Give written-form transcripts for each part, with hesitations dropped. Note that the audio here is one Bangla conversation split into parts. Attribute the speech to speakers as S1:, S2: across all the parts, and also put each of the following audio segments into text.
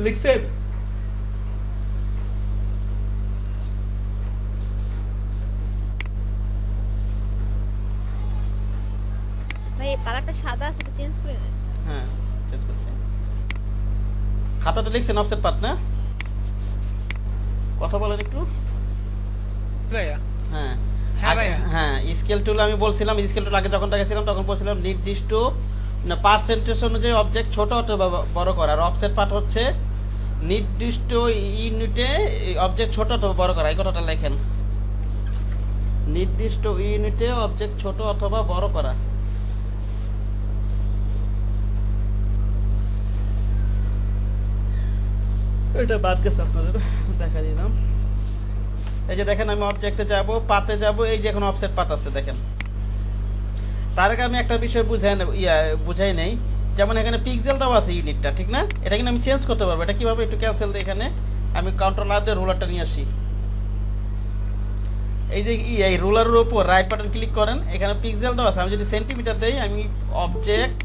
S1: লিখছেন?
S2: ভাই কালারটা সাদা আছে, চেঞ্জ করে নেন।
S1: হ্যাঁ চেঞ্জ করছি। খাতাটা লিখছেন অফসেট পাত না? কথা বলেন একটু।
S3: ভাইয়া
S1: হ্যাঁ
S3: হ্যাঁ ভাইয়া
S1: হ্যাঁ, স্কেল টুল আমি বলছিলাম, স্কেল টুল আগে যখন দেখাছিলাম তখন বলছিলাম নির্দিষ্ট না পার্সেন্টেজ অনুযায়ী অবজেক্ট ছোট অথবা বড় করা। আর অফসেট পার্ট হচ্ছে নির্দিষ্ট ইউনিটে অবজেক্ট ছোট অথবা বড় করা। এই কথাটা লেখেন, নির্দিষ্ট ইউনিটে অবজেক্ট ছোট অথবা বড় করা। এটা বাদ গেছে আপনাদের, দেখা দিলাম। এই যে দেখেন আমি অবজেক্টে যাব, পাতে যাব, এই যে এখন অফসেট পাত আছে দেখেন। তার আগে আমি একটা বিষয় বুঝাই নেই। যেমন এখানে পিক্সেল দেওয়া আছে ইউনিটটা, ঠিক না? এটা কিন্তু আমি চেঞ্জ করতে পারবো। এটা কিভাবে একটু ক্যান্সেল দিই। এখানে আমি কন্ট্রোল আর দিয়ে রুলারটা নিয়ে আসি। এই যে এই রুলারের উপর রাইট বাটন ক্লিক করেন, এখানে পিক্সেল দেওয়া আছে। আমি যদি সেন্টিমিটার দেই, আমি অবজেক্ট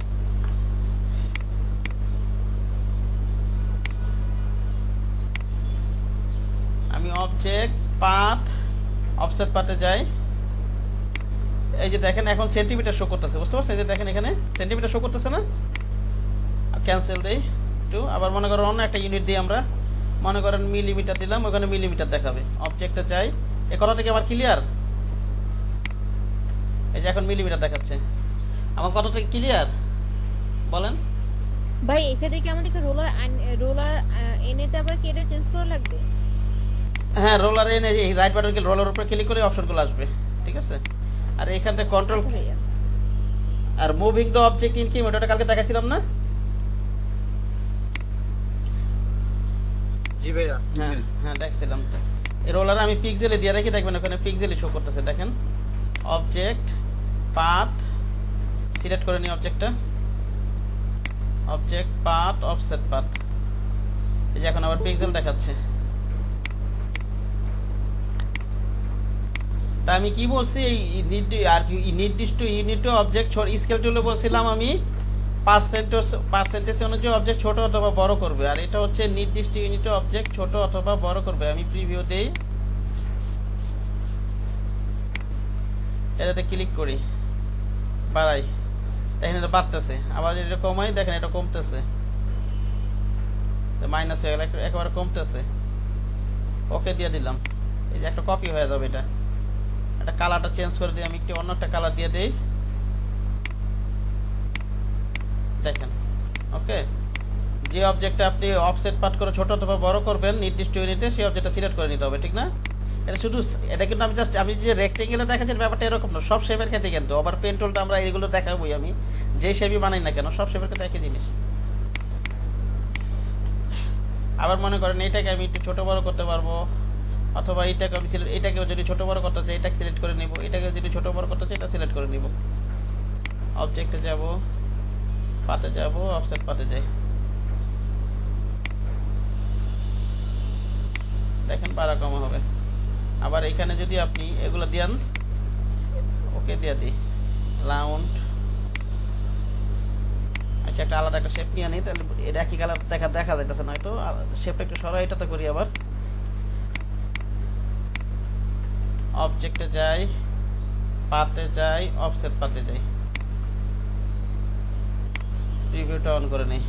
S1: পাথ অফসেট পাথে যাই। এই যে দেখেন এখন সেন্টিমিটার শো করতেছে, বুঝতে পারছেন? এই যে দেখেন এখানে সেন্টিমিটার শো করতেছে না? ক্যান্সেল দেই একটু। আবার মনে করেন অন্য একটা ইউনিট দিই আমরা, মনে করেন মিলিমিটার দিলাম, ওখানে মিলিমিটার দেখাবে। অবজেক্টে যাই। এই কথাটা কি আমার ক্লিয়ার? এই যে এখন মিলিমিটার দেখাচ্ছে। আমার কথাটা ক্লিয়ার বলেন?
S2: ভাই এখান থেকে আমাদেরকে রোলার এনে তারপর কি এটা চেঞ্জ করা লাগবে?
S1: হ্যাঁ, রোলার এনে এই রাইট বাটন ক্লিক, রোলার উপরে ক্লিক করে অপশনগুলো আসবে, ঠিক আছে? আর এখান থেকে কন্ট্রোল
S2: আচ্ছা ভাইয়া।
S1: Are moving the object increment, ওটা কালকে দেখাছিলাম না?
S3: জি ভাইয়া
S1: হ্যাঁ হ্যাঁ দেখাছিলাম। এই রোলারে আমি পিক্সেলে দিয়ে রেখে, দেখবেন ওখানে পিক্সেলে শো করতেছে। দেখেন অবজেক্ট পাথ সিলেক্ট করে নিই, অবজেক্টটা অবজেক্ট পাথ অফসেট পাথ। এই যে এখন আবার পিক্সেল দেখাচ্ছে। তা আমি কি বলছি, এই নির্দিষ্ট ইউনিট অবজেক্ট স্কেল টুলে বলছিলাম আমি পার্সেন্টেজ অনুযায়ী অবজেক্ট ছোট অথবা বড় করবে। আর এটা হচ্ছে নির্দিষ্ট ইউনিট অবজেক্ট ছোট অথবা বড় করবে। আমি প্রিভিউ দেই, এটাতে ক্লিক করি, বাড়াই, দেখেন এটা বাড়তেছে। আবার এটা কমাই, দেখেন এটা কমতেছে, মাইনাস হয়ে গেল, একেবারে কমতেছে। ওকে দিয়ে দিলাম। এই যে একটা কপি হয়ে যাবে। এটা একটা কালারটা চেঞ্জ করে দিই, আমি একটু অন্য একটা কালার দিয়ে দেই, দেখেন। ওকে, যে অবজেক্টটা আপনি অফসেট পার্ট করে ছোট অথবা বড় করবেন নির্দিষ্ট ইউনিটে, সেই অবজেক্টটা সিলেক্ট করে নিতে হবে, ঠিক না? এটা শুধু এটা কিন্তু আমি যে রেক্টেঙ্গেলে দেখাচ্ছি ব্যাপারটা এরকম না, সব শেপের ক্ষেত্রে কিন্তু। আবার পেন টুলটা আমরা এইগুলো দেখাবোই, আমি যে শেপই বানাই না কেন সব শেপের ক্ষেত্রে একই জিনিস। আবার মনে করেন এটাকে আমি একটু ছোট বড় করতে পারবো, অথবা এটাকে আমি এটাকেও যদি ছোট বড় করতে চাই এটা সিলেক্ট করে নিব, এটাকে যদি ছোট বড় করতে চাই এটা সিলেক্ট করে নিব। অবজেক্টে যাব, পাতে যাব, অফসেট পাতে যাই, দেখেন বাড়া কমা হবে। আবার এখানে যদি আপনি এগুলো দেন, ওকে দিয়ে দিই, রাউন্ড। আচ্ছা, একটা আলাদা একটা শেপ নিয়ে নিই, তাহলে এটা একই কালার দেখা যাইতেছে না হয়তো। শেপটা একটু সরাই, এটাতে করি। আবার অবজেক্টে যাই, পাতে যাই, অফসেট পাতে যাই, প্রিভিউটা অন করে নেই।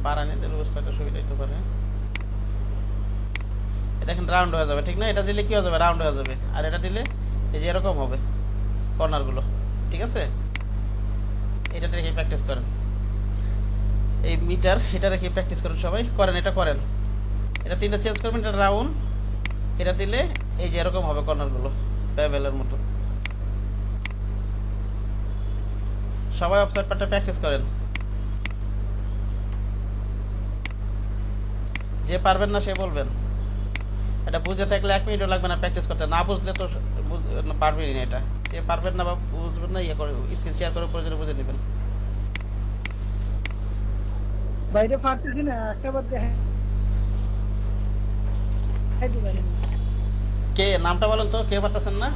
S1: বাড়ানি দিলে অবস্থাটা সুবিধা হতে পারে। এটা এখন রাউন্ড হয়ে যাবে, ঠিক না? এটা দিলে কি হয়ে যাবে? রাউন্ড হয়ে যাবে। আর এটা দিলে এই যে এরকম হবে কর্নারগুলো, ঠিক আছে? এটা রেখে প্র্যাকটিস করেন, এই মিটার এটা রেখে প্র্যাকটিস করেন, সবাই করেন, এটা করেন। এটা তিনটা চেঞ্জ করবেন, এটা রাউন্ড, এটা দিলে এই যে এরকম হবে কর্নারগুলো, বেবেলের মতো। সবাই অফসাইড পার্টটা প্র্যাকটিস করেন। যে পারবেন না সে বলবেন। এটা বুঝে থাকলে 1 মিনিটও লাগবে না প্র্যাকটিস করতে, না বুঝলে তো পারবেনই না। এটা যে পারবেন না বা বুঝবেন না, ইয়ে করে স্ক্রিন শেয়ার করে প্রয়োজনে বুঝে নেবেন।
S4: বাইরে পারতেছি না, একটা বার দেখে
S1: কে নামটা বলেন তো, কে পারতেছেন না?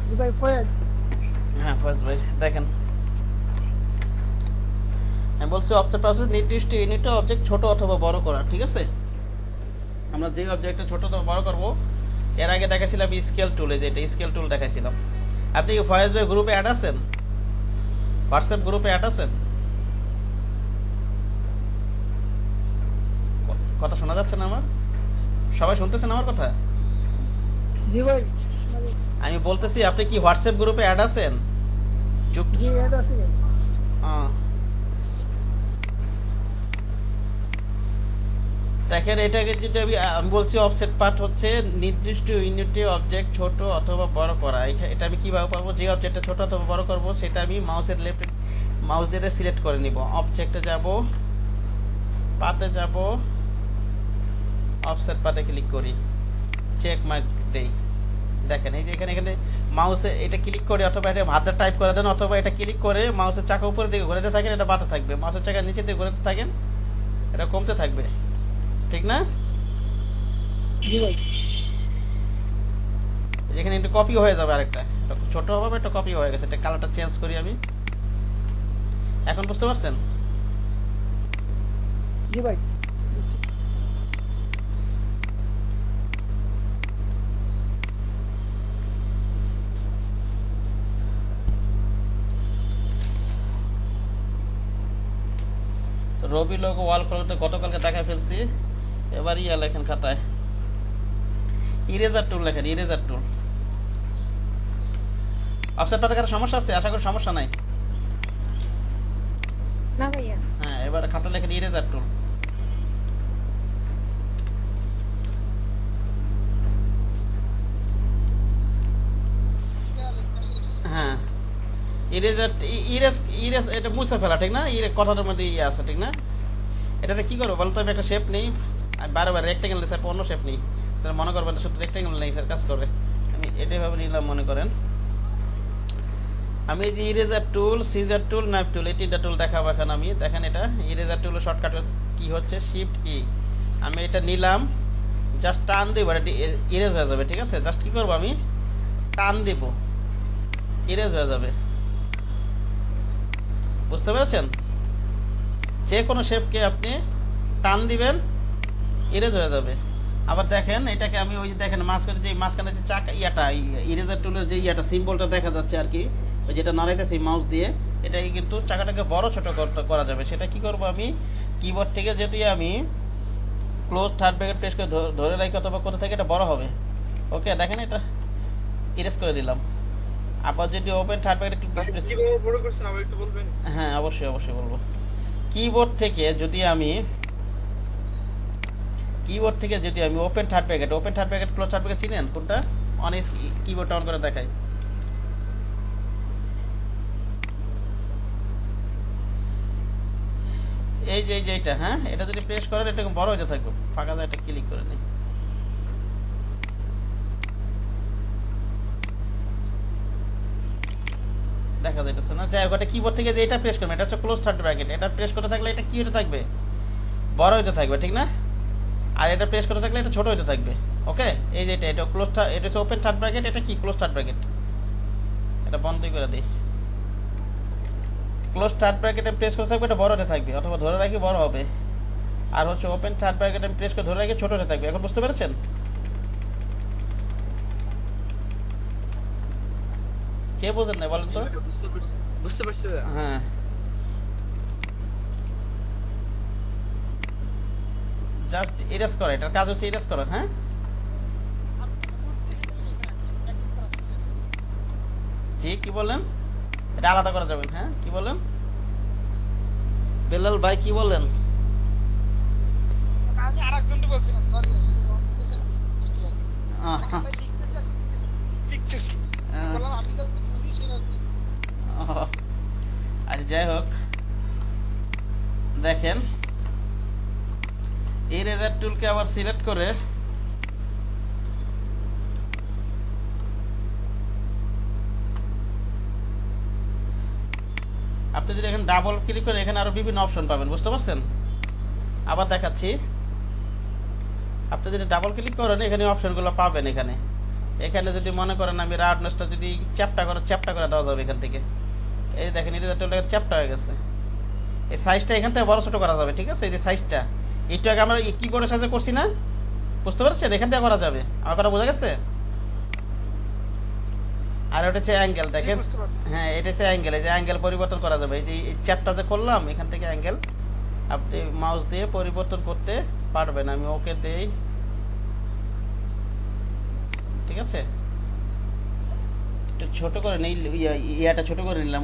S4: জি ভাই ফয়েজ।
S1: হ্যাঁ ফার্স্ট ভাই দেখেন, আমি বলছি অবজেক্ট আছে নির্দিষ্ট ইউনিটে অবজেক্ট ছোট অথবা বড় করা, ঠিক আছে? আমরা যে অবজেক্টটা ছোট অথবা বড় করব, এর আগে দেখাছিলাম স্কেল টুলে, যেটা স্কেল টুল দেখাইছিলাম। আপনি কি ফয়েজ ভাই গ্রুপে অ্যাড আছেন? হোয়াটসঅ্যাপ গ্রুপে অ্যাড আছেন? কথা শোনা যাচ্ছে না আমার? সবাই শুনতেছেন আমার কথা?
S4: জি ভাই
S1: আমি বলতেছি আপনি কি হোয়াটসঅ্যাপ গ্রুপে অ্যাড আছেন? যুক্ত?
S4: জি অ্যাড আছে।
S1: দেখেন এটাকে যেটা আমি বলছি অফসেট পার্ট হচ্ছে নির্দিষ্ট ইউনিটে অবজেক্ট ছোট অথবা বড় করা। এটা আমি কিভাবে পাবো? যে অবজেক্টটা ছোট অথবা বড় করব সেটা আমি মাউসের লেফট মাউস দিয়ে সিলেক্ট করে নিব। অবজেক্টে যাব, পাতে যাব, অফসেট পাতে ক্লিক করি, চেক মার্ক দেই। দেখেন এই যে এখানে এখানে মাউসে এটা ক্লিক করে অথবা এটা হাতে টাইপ করে দেন, অথবা এটা ক্লিক করে মাউসের চাকা উপরের দিকে ঘোরাতে থাকেন, এটা বাড়তে থাকবে। মাউসের চাকা নিচের দিকে ঘোরাতে থাকেন, এটা কমতে থাকবে, ঠিক না?
S4: জি ভাই
S1: এখানে একটু কপি হয়ে যাবে, আরেকটা ছোট হবে, একটা কপি হয়ে গেছে। এটা কালারটা চেঞ্জ করি আমি। এখন বুঝতে পারছেন?
S4: জি ভাই
S1: তো রবি লোগো ওয়াল কলটা গতকালকে দেখা ফেলছি, এবার ইয়া লেখেন খাতায়, ইরেজার টুল লেখেন, ইরেজার টুল। অফসেট পাতে কারো সমস্যা আছে? আশা করি সমস্যা নাই।
S2: না ভাইয়া।
S1: হ্যাঁ, এবার খাতা লেখেন ইরেজার টুল। হ্যাঁ, ইরেজার ইরেজ ইরেজ এটা মুছে ফেলা, ঠিক না? কথাটার মধ্যে ইয়ে আছে, ঠিক না? এটাতে কি করবো বলতো? আমি একটা শেপ নেই, আমি বারবার রেক্টেঙ্গেল শেপ, অন্য শেপ নেই, তাহলে মনে করবেন শুধু রেক্টেঙ্গেল নেই স্যার কাজ করবে। আমি এটাই ভাবে নিলাম, মনে করেন আমি যে ইরেজার টুল, সিজার টুল, নাইফ টুল, এই তিনটা টুল দেখাবো এখন আমি। দেখেন এটা ইরেজার টুলের শর্টকাট কি হচ্ছে, শিফট ই। আমি এটা নিলাম, জাস্ট টান দেবো, এটা ইরেজ হয়ে যাবে, ঠিক আছে? জাস্ট কি করবো, আমি টান দেব, ইরেজ হয়ে যাবে। বুঝতে পেরেছেন? যে কোনো শেপকে আপনি টান দিবেন, ইরেজ হয়ে যাবে। আবার দেখেন এটাকে আমি ওই যে দেখেন মাঝখানে যে চাকা ইয়াটা, ইরেজার টুলের যে ইয়াটা সিম্বলটা দেখা যাচ্ছে আর কি, ওই যেটা নড়াইতেছি মাউস দিয়ে, এটাকে কিন্তু চাকাটাকে বড় ছোট করা যাবে। সেটা কি করব, আমি কিবোর্ড থেকে যদি আমি ক্লোজ থার্ড ব্র্যাকেট প্রেস করে ধরে রাখি অথবা কোথা থেকে এটা বড় হবে। ওকে, দেখেন এটা ইরেজ করে দিলাম। আবার যদি ওপেন থার্ড ব্র্যাকেট
S5: কিভাবে বড় করছেন আবার একটু বলবেন?
S1: হ্যাঁ, অবশ্যই অবশ্যই বলবো। কিবোর্ড থেকে যদি আমি open third bracket close third bracket চিনেন কোনটা? অন কিবোর্ড অন করে দেখাই। এই যে এইটা, হ্যাঁ, এটা যদি প্রেস করেন এটা বড় হতে থাকবে, ফাঁকা যায়, এটা ক্লিক করে নিই। দেখা যাইতেছে না, যাই হোক, এটা কিবোর্ড থেকে যে এটা প্রেস করবেন, এটা হচ্ছে ক্লোজ থার্ড ব্র্যাকেট। এটা প্রেস করতে থাকলে এটা কি হতে থাকবে, বড় হতে থাকবে, ঠিক না? আর এটা প্রেস করতে থাকলে এটা ছোট হতে থাকবে। ওকে, এই যে এটা ক্লোজ, এটা হচ্ছে ওপেন থার্ড ব্র্যাকেট, এটা কি ক্লোজ থার্ড ব্র্যাকেট। এটা বন্ধ করে দিই। ক্লোজ থার্ড ব্র্যাকেটে প্রেস করতে থাকবে, এটা বড় হতে থাকবে, অথবা ধরে রাখি বড় হবে। আর হচ্ছে ওপেন থার্ড ব্র্যাকেটে প্রেস করে ধরে রাখি ছোট হতে থাকবে। এখন বুঝতে পেরেছেন? কে বোঝেন না বলেন তো?
S5: বুঝতে পারছি ভাইয়া।
S1: হ্যাঁ, জাস্ট ইরেজ করা, এটার কাজ হচ্ছে ইরেজ করা। হ্যাঁ, জি, কি বলেন? এটা আলাদা করা যাবে। হ্যাঁ, কি বলেন বেলাল ভাই, কি বলেন?
S3: আমি আরেকজনকে বলছিলাম, সরি
S1: আহ,
S3: লিখতেছি বললাম আমি যা বুঝি সেটা লিখতেছি।
S1: আর যাই হোক, দেখেন এই ইরেজার টুলকে আবার সিলেক্ট করে আপনি যদি এখানে ডাবল ক্লিক করেন, এখানে আরো বিভিন্ন অপশন পাবেন। বুঝতে পারছেন? আবার দেখাচ্ছি, আপনি যদি ডাবল ক্লিক করেন এখানে অপশনগুলো পাবেন। এখানে এখানে যদি মনে করেন আমি রাউন্ডনেসটা যদি চ্যাপটা করে দেওয়া যাবে এখান থেকে। এই দেখেন ইরেজার টুলটা চ্যাপটা হয়ে গেছে। এই সাইজটা এখান থেকে বড় ছোট করা যাবে, ঠিক আছে? এই যে সাইজটা একটু আগে আমরা কিবোর্ডের সাথে করছি না, বুঝতে পারছেন? এখান থেকে করা যাবে। আমার কথা বোঝা গেছে? আর ওটা হচ্ছে অ্যাঙ্গেল, দেখেন।
S3: বুঝতে পারছি।
S1: হ্যাঁ, এটা হচ্ছে অ্যাঙ্গেল। এই যে অ্যাঙ্গেল পরিবর্তন করা যাবে। এই যে এই চ্যাপটা যে করলাম এখান থেকে অ্যাঙ্গেল আপনি মাউস দিয়ে পরিবর্তন করতে পারবেন। আমি ওকে দেই, ঠিক আছে? একটু ছোট করে নিই, ইয়াটা ছোট করে নিলাম।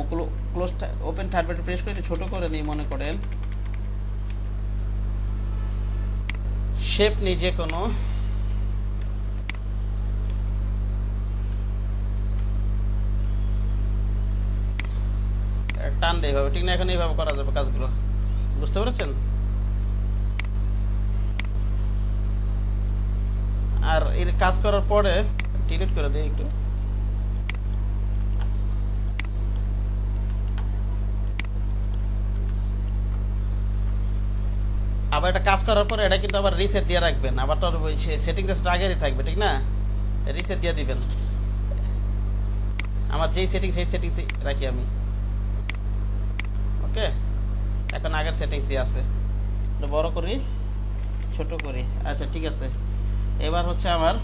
S1: Close open third button press করে একটু ছোট করে নিই, মনে করেন শেপ নিই যে কোনো। টান দেই এইভাবে, ঠিক না? এখন এইভাবে করা যাবে কাজগুলো, বুঝতে পেরেছেন? আর এর কাজ করার পরে ডিলিট করে দিই একটু। আবার এটা কাজ করার পরে এটা কিন্তু আবার রিসেট দিয়ে রাখবেন। আবার তো সেটিংস আগেরই থাকবে, ঠিক না? রিসেট দিয়ে দিবেন। আমার যেই সেটিংস সেই সেটিংস রাখি আমি। ওকে, এখন আগের সেটিংসই আছে। বড় করি, ছোট করি। আচ্ছা, ঠিক আছে। এবার হচ্ছে আমার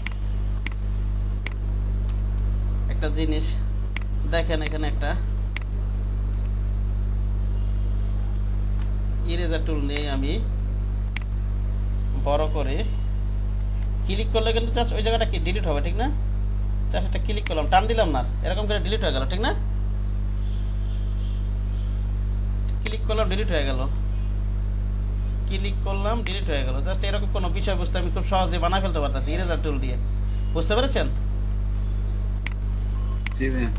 S1: একটা জিনিস দেখেন, এখানে একটা ইরেজার টুল নিয়ে আমি বড় করে ক্লিক করলে কিন্তু জাস্ট ওই জায়গাটা কি ডিলিট হবে, ঠিক না? জাস্ট একটা ক্লিক করলাম, টান দিলাম না, এরকম করে ডিলিট হয়ে গেল, ঠিক না? ক্লিক করলাম, ডিলিট হয়ে গেল। ক্লিক করলাম, ডিলিট হয়ে গেল। জাস্ট এরকম কোনো বিষয়বস্তু আমি খুব সহজে বানায় ফেলতে পারতেছি ইরেজার টুল দিয়ে, বুঝতে পেরেছেন?
S5: জি ভাইয়া।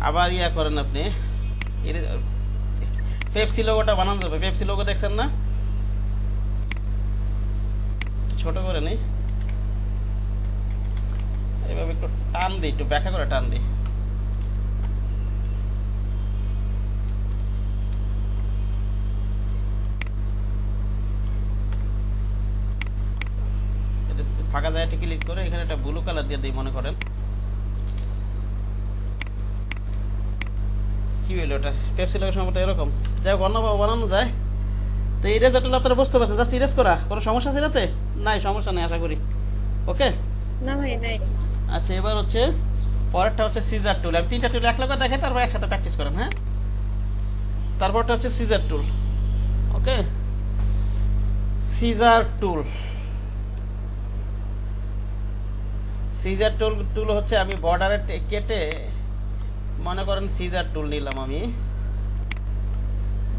S1: আবার ইয়া করেন আপনি, পেপসি লোগোটা বানানো যাবে। পেপসি লোগো দেখছেন না? ছোট করে নেই, এইভাবে একটু টান দিই, একটু ব্যাখ্যা করে টান দিই। ফাঁকা জায়গাটা ক্লিক করে এখানে একটা ব্লু কালার দিয়ে দিই, মনে করেন। কি হইলো এটা? পেপসি লোগোর সম্ভবত এরকম। যাই হোক, অন্যভাবে বানানো যায়। তো ইরেজার টুল আপনারা বুঝতে পারছেন, জাস্ট ইরেজ করা। কোনো সমস্যা আছে এটাতে? নাই, সমস্যা নেই আশা করি। ওকে,
S2: না ভাই নাই।
S1: আচ্ছা, এবার হচ্ছে পরেরটা হচ্ছে সিজার টুল। আমি তিনটা টুল এক লগে দেখাই, তারপর একসাথে প্র্যাকটিস করেন। হ্যাঁ, তারপরটা হচ্ছে সিজার টুল। ওকে, সিজার টুল। সিজার টুল হচ্ছে আমি বর্ডারে কেটে, মনে করেন সিজার টুল নিলাম আমি।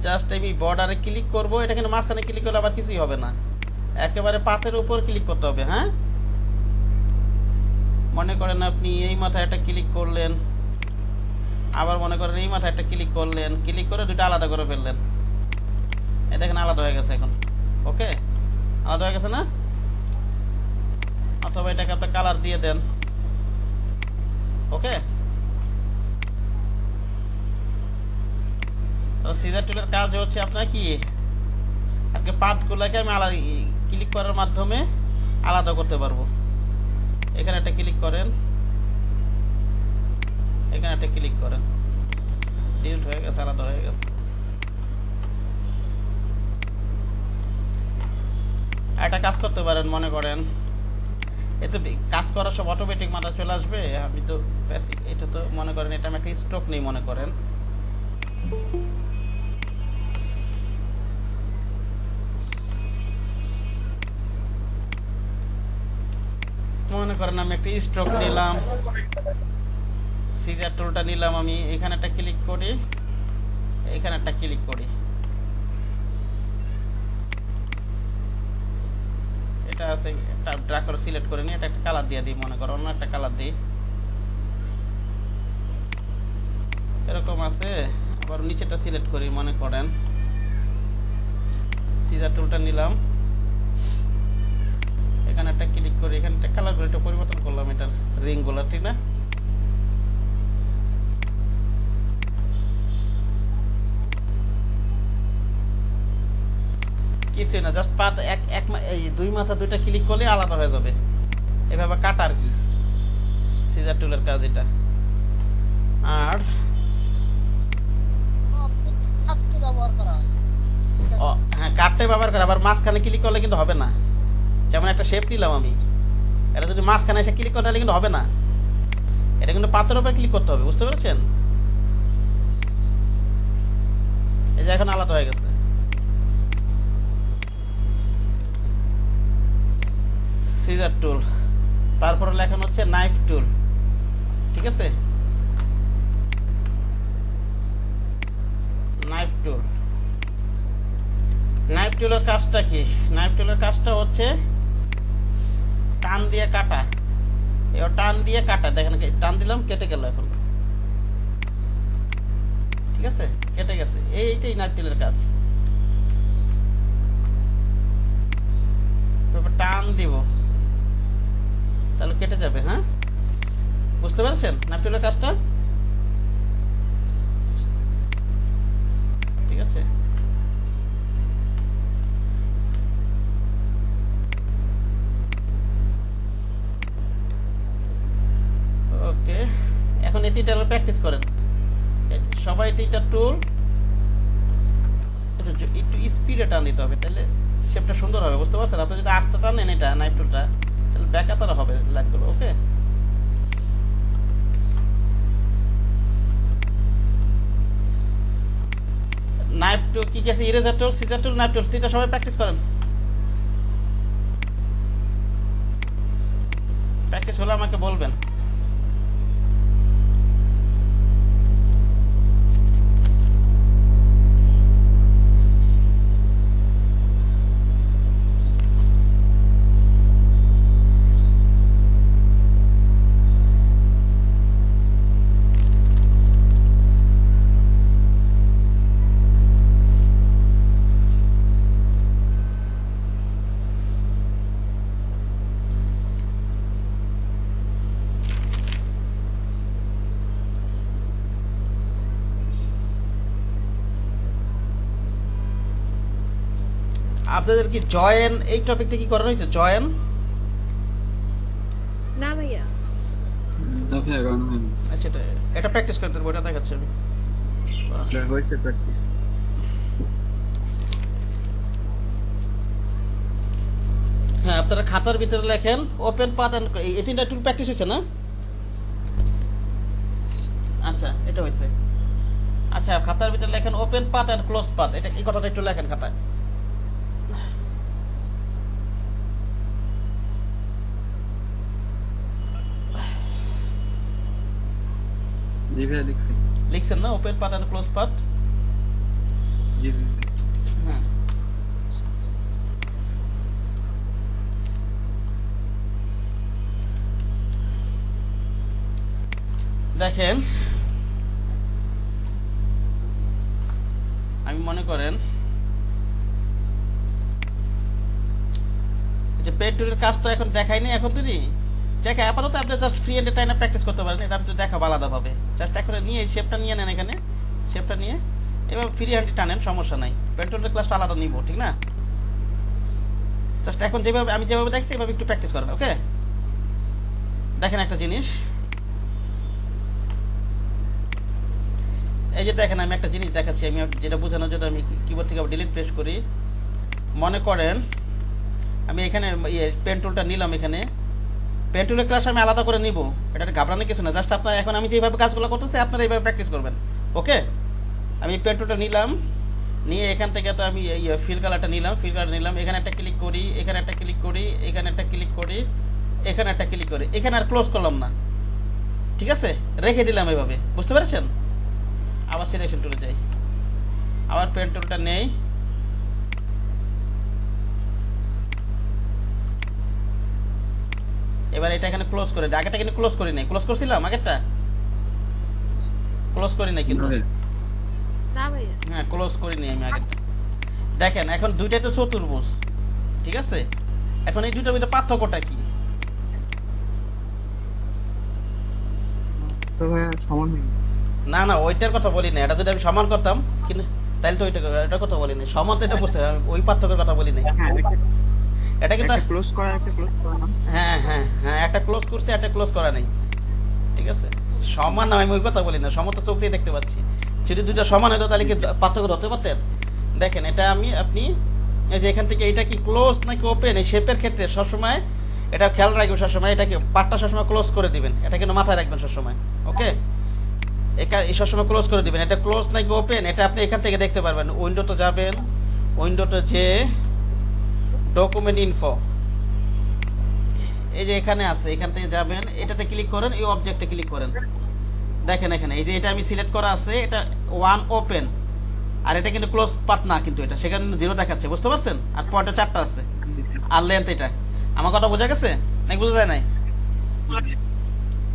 S1: জাস্ট আমি বর্ডারে ক্লিক করব। এটা কিন্তু মাঝখানে ক্লিক করলে আবার কিছুই হবে না, একেবারে পাতের উপর ক্লিক করতে হবে। হ্যাঁ, মনে করেন আপনি এই মাথায় একটা ক্লিক করলেন, আবার মনে করেন এই মাথায় একটা ক্লিক করলেন, ক্লিক করে দুটো আলাদা করে ফেললেন। এই দেখেন আলাদা হয়ে গেছে এখন। ওকে, আলাদা হয়ে গেছে না? অথবা এটাকে আপনি কালার দিয়ে দেন। ওকে, তো সিজার টুলের কাজ হচ্ছে আপনার কি, আজকে পাতগুলোকে আমি আলাদা ক্লিক করার মাধ্যমে আলাদা করতে পারবো। এখানে একটা ক্লিক করেন, এখানে একটা ক্লিক করেন, ডিলিট হয়ে গেছে, আলাদা হয়ে গেছে। একটা কাজ করতে পারেন, মনে করেন এতে কাজ করার সব অটোমেটিক মাথা চলে আসবে। আমি তো এটা তো মনে করেন এটা আমি একটা স্ট্রোক নেই, মনে করেন আমি একটা স্ট্রোক নিলাম, সিজার টুলটা নিলাম আমি, এখানে একটা ক্লিক করি, এখানে একটা ক্লিক করি। এটা আছে, একটা ড্র্যাগ করে সিলেক্ট করে নিয়ে এটা একটা কালার দিয়ে দিই, মনে করো অন্য একটা কালার দিই, এরকম আছে। আবার নিচেটা সিলেক্ট করি, মনে করেন সিজার টুলটা নিলাম, এখানে একটা ক্লিক করি, এখানে একটা কালার করে এটা পরিবর্তন করলাম, এটার রিং গুলো, ঠিক না? কিছুই না, জাস্ট পাত এই দুই মাথা দুইটা ক্লিক করলে আলাদা হয়ে যাবে। এভাবে কাটা আর কি, সিজার টুলের কাজ এটা। আর
S3: আপনি কাটতে ব্যবহার করা হয়
S1: হ্যাঁ, কাটতে ব্যবহার করে, আবার মাঝখানে ক্লিক করলে কিন্তু হবে না। যেমন একটা শেপ নিলাম আমি, এটা যদি মাঝখানে এসে ক্লিক করে তাহলে কিন্তু হবে না, এটা কিন্তু পাতের উপরে ক্লিক করতে হবে, বুঝতে পেরেছেন? এই যে এখন আলাদা হয়ে গেছে। সিজার টুল, তারপরে লেখানো হচ্ছে নাইফ টুল, ঠিক আছে? নাইফ টুল, নাইফ টুলের কাজটা কি? নাইফ টুলের কাজটা হচ্ছে টান দিয়ে কাটা। এবার টান দিয়ে কাটা, দেখেন টান দিলাম, কেটে গেল এখন, ঠিক আছে? কেটে গেছে। এইটাই নাইফ টুলের কাজ। টান দিব, তাহলে কেটে যাবে। হ্যাঁ, বুঝতে পারছেন নাইফ টুলের কাজটা? ঠিক আছে। ওকে, এখন এই তিনটা প্র্যাকটিস করেন সবাই। তিনটা টুল একটু স্পিডে টান দিতে হবে, তাহলে শেপটা সুন্দর হবে, বুঝতে পারছেন? আপনি যদি আস্তে টানেন এটা নাইফ টুলটা, তাহলে ব্যাকাতারা হবে লাইনগুলো। ওকে, নাইফ টুল কি আছে? ইরেজার টুল, সিজার টুল, নাইফ টুল, তিনটা সবাই প্র্যাকটিস করেন। প্র্যাকটিস হলে আমাকে বলবেন। আপনাদের কি জয়েন এই টপিকটা কি করানো হয়েছে? জয়েন
S2: না ভাইয়া।
S1: আচ্ছা, এটা প্র্যাকটিস করতে হবে, ওটা দেখাচ্ছি আমি।
S5: হয়েছে প্র্যাকটিস।
S1: হ্যাঁ, আপনারা খাতার ভিতরে লেখেন ওপেন পাথ এন্ড, এই তিনটা টুল প্র্যাকটিস হয়েছে না? আচ্ছা, এটা হয়েছে। আচ্ছা, খাতার ভিতরে লেখেন open path and close path, এটা এই কথাটা একটু লেখেন খাতায়।
S5: জি ভাই লিখছি।
S1: লিখছেন না open path and close path?
S5: জি ভাই।
S1: হ্যাঁ, দেখেন আমি মনে করেন যে পেড টুলের কাজ তো এখন দেখাইনি, এখন তুমি দেখে আপাতত আপনি জাস্ট ফ্রি হ্যান্ডে টাইনা প্র্যাকটিস করতে পারেন, এটা আপনি দেখাবো আলাদাভাবে। জাস্ট এখন নিয়ে এই শেপটা নিয়ে নেন, এখানে শেপটা নিয়ে এবার ফ্রি হ্যান্ডে টানেন, সমস্যা নাই। পেড টুলের ক্লাসটা আলাদা নিব, ঠিক না? জাস্ট এখন যেভাবে আমি যেভাবে দেখছি এভাবে একটু প্র্যাকটিস করেন। ওকে, দেখেন একটা জিনিস, এই যে দেখেন আমি একটা জিনিস দেখাচ্ছি, আমি যেটা বোঝানোর জন্য আমি কিবোর্ড থেকে ডিলিট প্রেস করি। মনে করেন আমি এখানে পেন টুলটা নিলাম, এখানে পেন টুলের ক্লাস আমি আলাদা করে নিব, এটা ঘাবড়ানোর কিছু না। জাস্ট আপনার এখন আমি যেভাবে কাজগুলো করতেছি আপনারা এইভাবে প্র্যাকটিস করবেন। ওকে, আমি পেন টুলটা নিলাম, নিয়ে এখান থেকে তো আমি ফিল কালারটা নিলাম, ফিল কালার নিলাম, এখানে একটা ক্লিক করি, এখানে একটা ক্লিক করি, এখানে একটা ক্লিক করি, এখানে একটা ক্লিক করি, এখানে আর ক্লোজ করলাম না, ঠিক আছে? রেখে দিলাম এভাবে, বুঝতে পেরেছেন? আবার সিলেকশন টুলে যাই, আবার পেন টুলটা নেই, এবার এটা এখানে ক্লোজ করে দিই। আগেরটা কিন্তু ক্লোজ করি নাই, ক্লোজ করছিলাম আগেরটা? ক্লোজ করি নাই কিন্তু।
S2: না ভাইয়া।
S1: হ্যাঁ, ক্লোজ করি নাই আমি আগেরটা। দেখেন এখন দুইটাই তো চতুর্ভুজ, ঠিক আছে? এখন এই দুইটার মধ্যে পার্থক্যটা কি?
S5: তো ভাই সমান হয়নি।
S1: না না, ওইটার কথা বলি না, এটা যদি আমি সমান করতাম কিন্তু তাহলে তো এটা কথা বলি নাই, সমান তো এটা বুঝতে হবে, আমি ওই পার্থক্যের কথা বলি নাই।
S6: হ্যাঁ
S1: এটা কিন্তু
S6: একটা ক্লোজ করা একটা ক্লোজ করা না।
S1: হ্যাঁ হ্যাঁ হ্যাঁ, একটা ক্লোজ করছে, একটা ক্লোজ করা নাই, ঠিক আছে? সমান না, আমি ওই কথা বলি না, সমান তো চোখ দিয়ে দেখতে পাচ্ছি। যদি দুইটা সমান হতো তাহলে কি পার্থক্য ধরতে পারতেন? দেখেন এটা আপনি এই যে এখান থেকে এটা কি ক্লোজ নাকি ওপেন, এই শেপের ক্ষেত্রে সবসময় এটা খেয়াল রাখবেন, সবসময় এটাকে পার্টটা সবসময় ক্লোজ করে দিবেন, এটা কিন্তু মাথায় রাখবেন সবসময়। ওকে, এই সবসময় ক্লোজ করে দিবেন। এটা ক্লোজ নাকি ওপেন এটা আপনি এখান থেকে দেখতে পারবেন। উইন্ডোতে যাবেন, উইন্ডোতে যে ডকুমেন্ট ইনফো এই যে এখানে আছে, এখান থেকে যাবেন, এটাতে ক্লিক করেন, এই অবজেক্টে ক্লিক করেন। দেখেন এখানে এই যে এটা আমি সিলেক্ট করা আছে, এটা ওয়ান ওপেন, আর এটা কিন্তু ক্লোজ পাথ না, কিন্তু এটা সেখানে 0 দেখাচ্ছে, বুঝতে পারছেন? আর পয়েন্টে 4টা আছে, আর লেন্থ এটা। আমার কথা বোঝা গেছে নাকি বোঝা যায় নাই?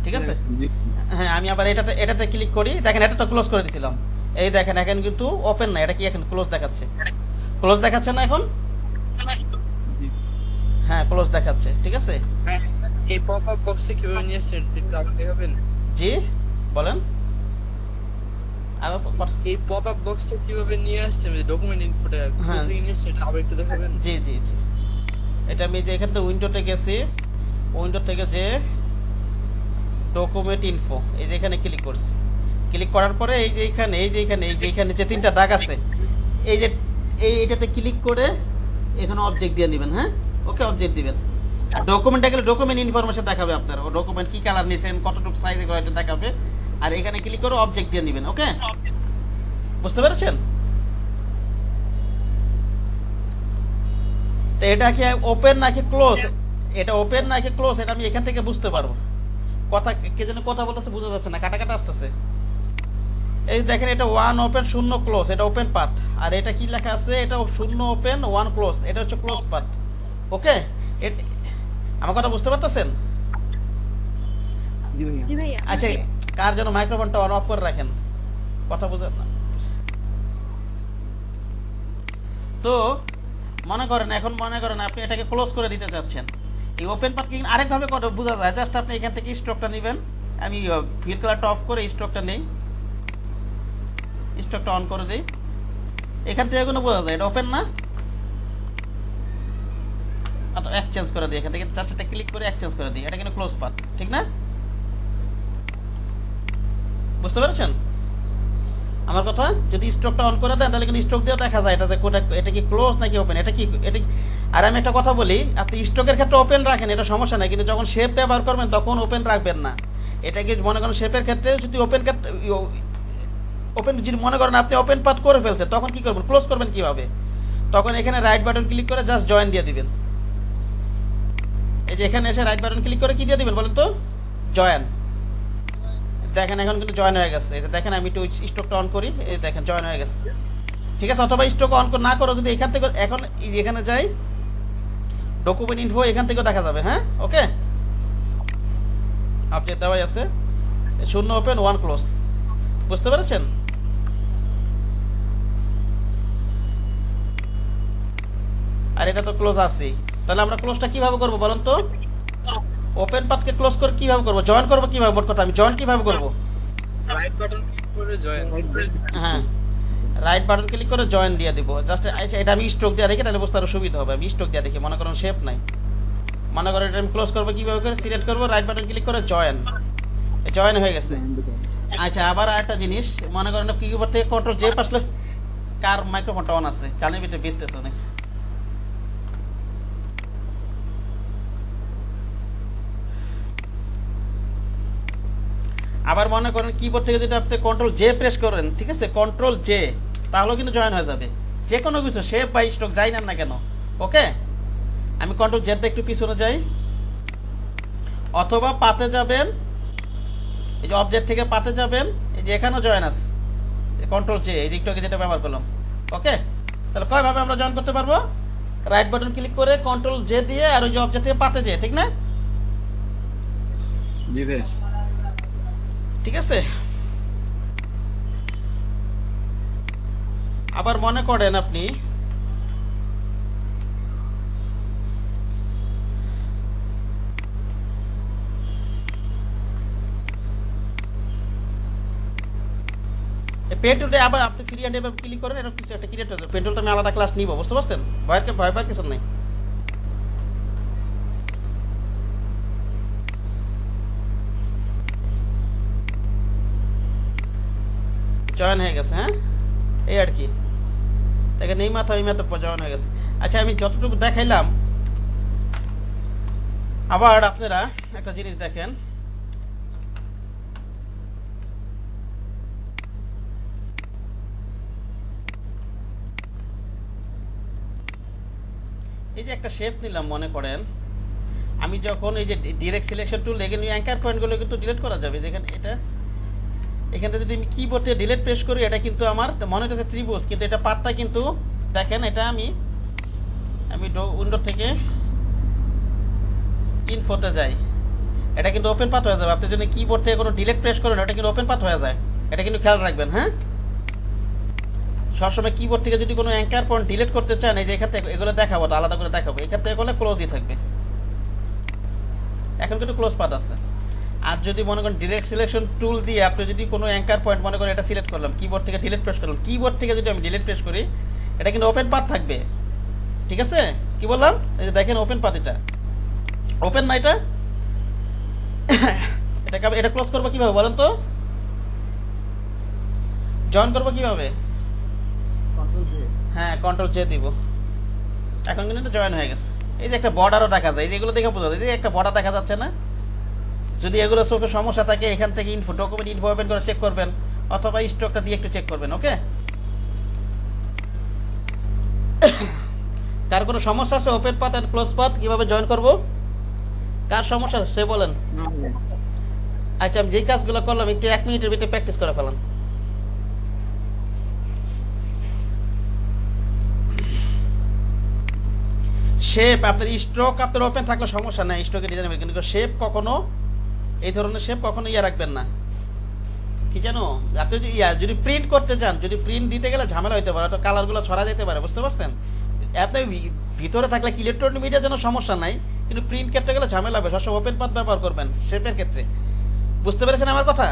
S1: ঠিক আছে, হ্যাঁ। আমি আবার এটাতে ক্লিক করি, দেখেন এটা তো ক্লোজ করে দিয়েছিলাম। এই দেখেন এখন কিন্তু ওপেন না, এটা কি এখন ক্লোজ দেখাচ্ছে? ক্লোজ দেখাচ্ছে না এখন?
S5: জি
S1: হ্যাঁ ক্লোজ দেখাচ্ছে, ঠিক আছে।
S7: এই পপ আপ বক্সটা কিভাবে নিয়ে আসছেন একটু আপনি দেখাবেন?
S1: জি বলেন আবার
S7: এই পপ আপ বক্সটা কিভাবে নিয়ে আসছেন, যে ডকুমেন্ট ইনফোটা
S1: হ্যাঁ।
S7: কোথা থেকে নিয়ে আসছেন এটা আবার একটু দেখাবেন?
S1: জি জি জি, এটা আমি যে এখান থেকে উইন্ডোতে গেছি, উইন্ডো থেকে যে ডকুমেন্ট ইনফো এই যে এখানে ক্লিক করছি। ক্লিক করার পরে এই যে এখানে যে 3টা দাগ আছে, এই যে এইটাতে ক্লিক করে এখানে অবজেক্ট দিয়ে নেবেন। হ্যাঁ ওকে, অবজেক্ট দিবেন। আর ডকুমেন্টে গেলে ডকুমেন্ট ইনফরমেশন দেখাবে আপনার, ও ডকুমেন্ট কি কালার নিছেন, কতটুকু সাইজ, এগুলো এটা দেখাবে। আর এখানে ক্লিক করে অবজেক্ট দিয়ে নেবেন। ওকে, বুঝতে পেরেছেন? তো এটা কি ওপেন নাকি ক্লোজ, এটা ওপেন নাকি ক্লোজ এটা আমি এখান থেকে বুঝতে পারবো। কথা কে যেন কথা বলতেছে বোঝা যাচ্ছে না, কাটা কাটা আসতেছে। এই দেখেন এটা 1 ওপেন 0 ক্লোজ, এটা ওপেন পাথ। আর এটা কি লেখা আছে, এটা 0 ওপেন 1 ক্লোজ, এটা হচ্ছে ক্লোজ পাথ। ওকে, আমার কথা বুঝতে পারতেছেন?
S6: জি ভাইয়া।
S2: জি ভাইয়া।
S1: আচ্ছা, কার জন্য মাইক্রোফোনটা অন অফ করে রাখেন, কথা বুঝেন না। তো মনে করেন এখন আপনি এটাকে ক্লোজ করে দিতে চাচ্ছেন। এই ওপেন পাথ কি আরেকভাবে বোঝা যায়, জাস্ট আপনি এখান থেকে স্ট্রোকটা নেবেন। আমি ফিল কালারটা অফ করে স্ট্রোকটা নেই, স্ট্রোকটা অন করে দিই। এখান থেকে কোনো বোঝা যায় এটা ওপেন না। আচ্ছা এক্সচেঞ্জ করে দিই, এখান থেকে জাস্ট এটা ক্লিক করে এক্সচেঞ্জ করে দিই, এটা কিন্তু ক্লোজ পাথ, ঠিক না? বুঝতে পেরেছেন আমার কথা? যদি স্ট্রোকটা অন করে দেন তাহলে কিন্তু স্ট্রোক দিয়ে দেখা যায় এটা কি ক্লোজ নাকি ওপেন, এটা কি এটা। আর আমি একটা কথা বলি, আপনি স্ট্রোকের ক্ষেত্রে ওপেন রাখেন, এটা সমস্যা নাই, কিন্তু যখন শেপ ব্যবহার করবেন তখন ওপেন রাখবেন না। এটাকে মনে করেন শেপের ক্ষেত্রে যদি ওপেন যদি মনে করেন আপনি ওপেন পাথ করে ফেলছেন, তখন কি করবেন, ক্লোজ করবেন কিভাবে? তখন এখানে রাইট বাটন ক্লিক করে জাস্ট জয়েন দিয়ে দিবেন। এই যে এখানে এসে রাইট বাটন ক্লিক করে কি দিয়ে দিবেন বলেন তো, জয়েন। দেখেন এখন কিন্তু জয়েন হয়ে গেছে। এই যে দেখেন আমি একটু স্ট্রোকটা অন করি, এই দেখেন জয়েন হয়ে গেছে, ঠিক আছে? অথবা স্ট্রোক অন না করো, যদি এখান থেকে এখন এখানে যাই ডকুমেন্ট ইনফো, এখান থেকেও দেখা যাবে। হ্যাঁ ওকে, আপডেট দেওয়াই আছে, 0 ওপেন 1 ক্লোজ, বুঝতে পেরেছেন? আর এটা তো ক্লোজ আছে, তাহলে আমরা ক্লোজটা কিভাবে করবো বলেন তো? ওপেন পাথকে ক্লোজ করে কিভাবে করবো, জয়েন করবো কিভাবে, মোট কথা আমি জয়েন কিভাবে করবো?
S7: রাইট বাটন ক্লিক করে জয়েন।
S1: হ্যাঁ রাইট বাটন ক্লিক করে জয়েন দিয়ে দিব। জাস্ট এটা আমি স্ট্রোক দিয়ে রেখে, তাহলে বুঝতে আরো সুবিধা হবে। আমি স্ট্রোক দিয়ে রেখে, মনে করেন শেপ নাই, মনে করেন এটা আমি ক্লোজ করবো কিভাবে করে, সিলেক্ট করবো, রাইট বাটন ক্লিক করে জয়েন, জয়েন হয়ে গেছে। আচ্ছা আবার আরেকটা জিনিস, মনে করেন কিবোর্ড থেকে কন্ট্রোল জে আসলে, কার মাইক্রোফোনটা অন আছে, কানের ভিতরে বেরতেছে অনেক। আবার মনে করেন কিবোর্ড থেকে যদি আপনি কন্ট্রোল জে প্রেস করেন, ঠিক আছে, কন্ট্রোল জে, তাহলেও কিন্তু জয়েন হয়ে যাবে। যে কোনো কিছু শেপ বা স্ট্রোক যাই না কেন। ওকে, আমি কন্ট্রোল জেতে একটু পিছনে যাই, অথবা পাতে যাবেন, এই যে অবজেক্ট থেকে পাতে যাবেন, এই যে এখানেও জয়েন আছে, কন্ট্রোল জে, এই যে একটু আগে যেটা ব্যবহার করলাম। ওকে, তাহলে কয়ভাবে আমরা জয়েন করতে পারবো? রাইট বাটন ক্লিক করে কন্ট্রোল জে দিয়ে, আর ওই যে অবজেক্ট থেকে পাতে যে, ঠিক না?
S5: জি ভাই।
S1: ঠিক আছে। আবার মনে করেন আপনি পেন টুলে আবার আপনি ফ্রি হ্যান্ড এভাবে ক্লিক করেন, এরকম কিছু একটা ক্রিয়েট হয়ে যাবে। পেন টুলটা আমি আলাদা ক্লাস নিব, বুঝতে পারছেন? ভয় পাওয়ার কিছু নেই। জয়েন হয়ে গেছে, হ্যাঁ এই আর কি। দেখেন এই মাথা ওই মাথা জয়েন হয়ে গেছে। আচ্ছা আমি যতটুকু দেখাইলাম, আবার আপনারা একটা জিনিস দেখেন, এই যে একটা শেপ নিলাম, মনে করেন আমি যখন এই যে ডিরেক্ট সিলেকশন টুল, এখানে অ্যাঙ্কার পয়েন্টগুলো কিন্তু ডিলিট করা যাবে। যেখানে এটা এখানে যদি আমি কিবোর্ডে ডিলিট প্রেস করি, এটা কিন্তু আমার মনে হচ্ছে ত্রিভুজ, কিন্তু এটা পাতটা কিন্তু দেখেন, এটা আমি উইন্ডো থেকে ইনফোতে যাই, এটা কিন্তু ওপেন পাথ হয়ে যাবে। আপনি যদি কিবোর্ড থেকে কোনো ডিলিট প্রেস করেন, এটা কিন্তু ওপেন পাথ হয়ে যায়। এটা কিন্তু খেয়াল রাখবেন, হ্যাঁ। সবসময় কিবোর্ড থেকে যদি কোনো অ্যাঙ্কার পয়েন্ট ডিলিট করতে চান, এই যে এখান থেকে এগুলো দেখাবো, আলাদা করে দেখাবো, এখান থেকে করলে ক্লোজই থাকবে। এখন কিন্তু ক্লোজ পাথ আছে। আর যদি মনে করেন ডিরেক্ট সিলেকশন টুল দিয়ে আপনি যদি কোনো অ্যাঙ্কার পয়েন্ট মনে করেন এটা সিলেক্ট করলাম, কিবোর্ড থেকে ডিলিট প্রেস করলাম, কিবোর্ড থেকে যদি আমি ডিলিট প্রেস করি, এটা কিন্তু ওপেন পাথ থাকবে। ঠিক আছে, কি বললাম? এই যে দেখেন ওপেন পাথ, এটা ওপেন না, এটা এটা ক্লোজ করবো কিভাবে বলেন তো? জয়েন করবো কিভাবে? হ্যাঁ, কন্ট্রোল জে দিব। এখন কিন্তু এটা জয়েন হয়ে গেছে। এই যে একটা বর্ডারও দেখা যায়, এই যে এগুলো দেখে বোঝা যায়, এই যে একটা বর্ডার দেখা যাচ্ছে না? যদি এগুলো চোখে সমস্যা থাকে, এখান থেকে ইনফো ডকুমেন্ট ইনফো ওপেন করে চেক করবেন, অথবা স্টকটা দিয়ে একটু চেক করবেন। ওকে, কার কোনো সমস্যা আছে? Open path and close path কিভাবে জয়েন করব? কার সমস্যা আছে সে বলেন। আচ্ছা, আমি যেই কাজগুলো করলাম একটু 1 মিনিটের ভিতরে প্র্যাকটিস করে ফেলান। শেপ আপনার স্ট্রোক আপনার ওপেন থাকলে সমস্যা নাই, স্ট্রোকে ডিজাইন হবে, কিন্তু শেপ কখনো এই ধরনের শেপ কখনো রাখবেন না। কি জানো, আপনি যদি প্রিন্ট করতে চান, যদি প্রিন্ট দিতে গেলে ঝামেলা হইতে পারে, তো কালারগুলো ছড়া যেতে পারে, বুঝতে পারছেন? আপনি ভিতরে থাকলে ইলেকট্রনিক মিডিয়ার জন্য সমস্যা নাই, কিন্তু প্রিন্ট করতে গেলে ঝামেলা হবে। সবসময় ওপেন পাথ ব্যবহার করবেন শেপের ক্ষেত্রে। বুঝতে পেরেছেন আমার কথা?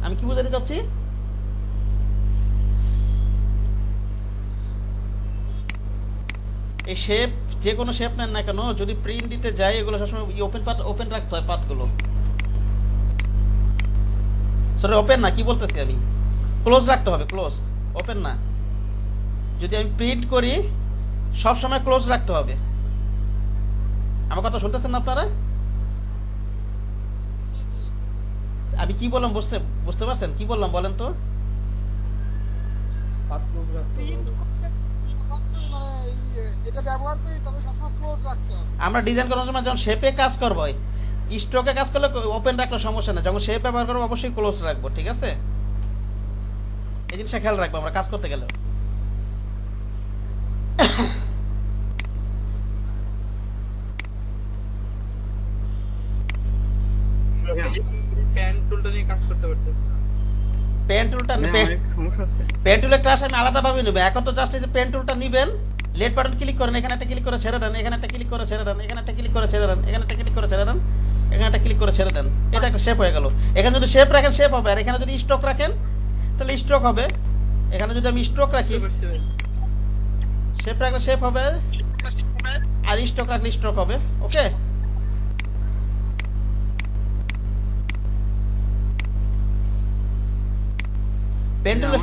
S1: আমি কি বুঝাতে চাচ্ছি? এই শেপ, যে কোনো শেপ নেন না কেন, যদি প্রিন্ট দিতে যাই, এগুলো সবসময় ওপেন পাথ ওপেন রাখতে হয়, পাথগুলো। সরি, ওপেন না, কি বলতেছি আমি, ক্লোজ রাখতে হবে, ক্লোজ, ওপেন না। যদি আমি প্রিন্ট করি, সব সময় ক্লোজ রাখতে হবে। আমার কথা শুনতেছেন না আপনারা? আমি কি বললাম বুঝতে পারছেন? কি বললাম বলেন তো?
S3: এটা ব্যবহার করি, তবে সবসময় ক্লোজ রাখতে হবে।
S1: আমরা ডিজাইন করার সময় যখন শেপে কাজ করবো, স্ট্রোকে কাজ করলে ওপেন রাখলে সমস্যা নেই, যখন শেপ ব্যবহার করবো অবশ্যই ক্লোজ রাখবো। ঠিক আছে, এই জিনিসটা খেয়াল রাখবো আমরা কাজ করতে গেলে।
S7: প্যান টুলটা নিয়ে কাজ করতে পারতেছি না।
S1: পেন টুলটা
S6: সমস্যা আছে।
S1: পেন টুলের ক্লাস আমি আলাদাভাবে নেব। এখন তো জাস্ট এই যে পেন টুলটা নিবেন, লেট বাটন ক্লিক করেন, এখানে একটা ক্লিক করে ছেড়ে দেন, এখানে একটা ক্লিক করে ছেড়ে দেন, এখানে একটা ক্লিক করে ছেড়ে দেন, এখানে একটা ক্লিক করে ছেড়ে দেন, এখানে একটা ক্লিক করে ছেড়ে দেন। এটা একটা শেপ হয়ে গেল। এখানে যদি শেপ রাখেন শেপ হবে, আর এখানে যদি স্ট্রোক রাখেন তাহলে স্ট্রোক হবে। এখানে যদি আমি স্ট্রোক রাখি, শেপ রাখলে শেপ হবে, আর স্ট্রোক রাখলে স্ট্রোক হবে। ওকে, পেন টুলে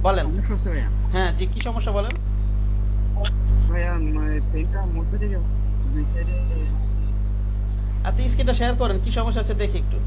S1: বলেন।
S6: সমস্যা আছে ভাইয়া।
S1: হ্যাঁ জি, কি সমস্যা বলেন?
S6: ভাইয়া পেনটা মধ্যে থেকে দুই সাইডে।
S1: আপনি স্ক্রিনটা শেয়ার করেন, কি সমস্যা আছে দেখি একটু।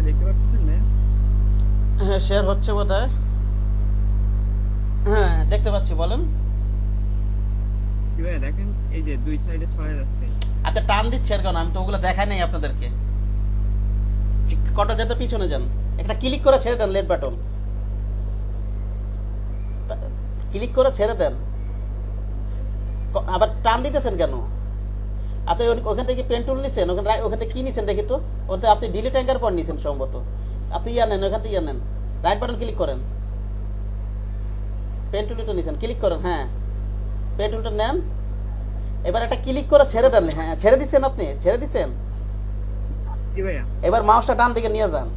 S6: দেখতে পাচ্ছেন ভাইয়া?
S1: হ্যাঁ, শেয়ার হচ্ছে বোধহয়। হ্যাঁ, দেখতে পাচ্ছি, বলেন।
S6: কি ভাইয়া দেখেন, এই যে দুই সাইডে ছড়া যাচ্ছে।
S1: আচ্ছা, টান দিচ্ছেন কারণ আমি তো ওগুলো দেখাই নাই আপনাদেরকে। কটা যেতে পিছনে যান, একটা ক্লিক করে ছেড়ে দেন লেট বাটন, ক্লিক করে ছেড়ে দেন। আবার টান দিতেছেন কেন? আপনি ওখান থেকে পেন টুল নিছেন, ওখান থেকে কি নিছেন দেখি তো। ওখানে আপনি ডিলিট অ্যাঙ্কার পয়েন্ট নিছেন সম্ভবত। আপনি নেন, ওখান থেকে নেন, রাইট বাটন ক্লিক করেন, পেন টুলটা নিছেন, ক্লিক করেন। হ্যাঁ, পেন টুলটা নেন, এবার একটা ক্লিক করে ছেড়ে দেন। হ্যাঁ, ছেড়ে দিচ্ছেন, আপনি ছেড়ে দিচ্ছেন।
S6: জি ভাইয়া।
S1: এবার মাউসটা ডান দিকে নিয়ে যান,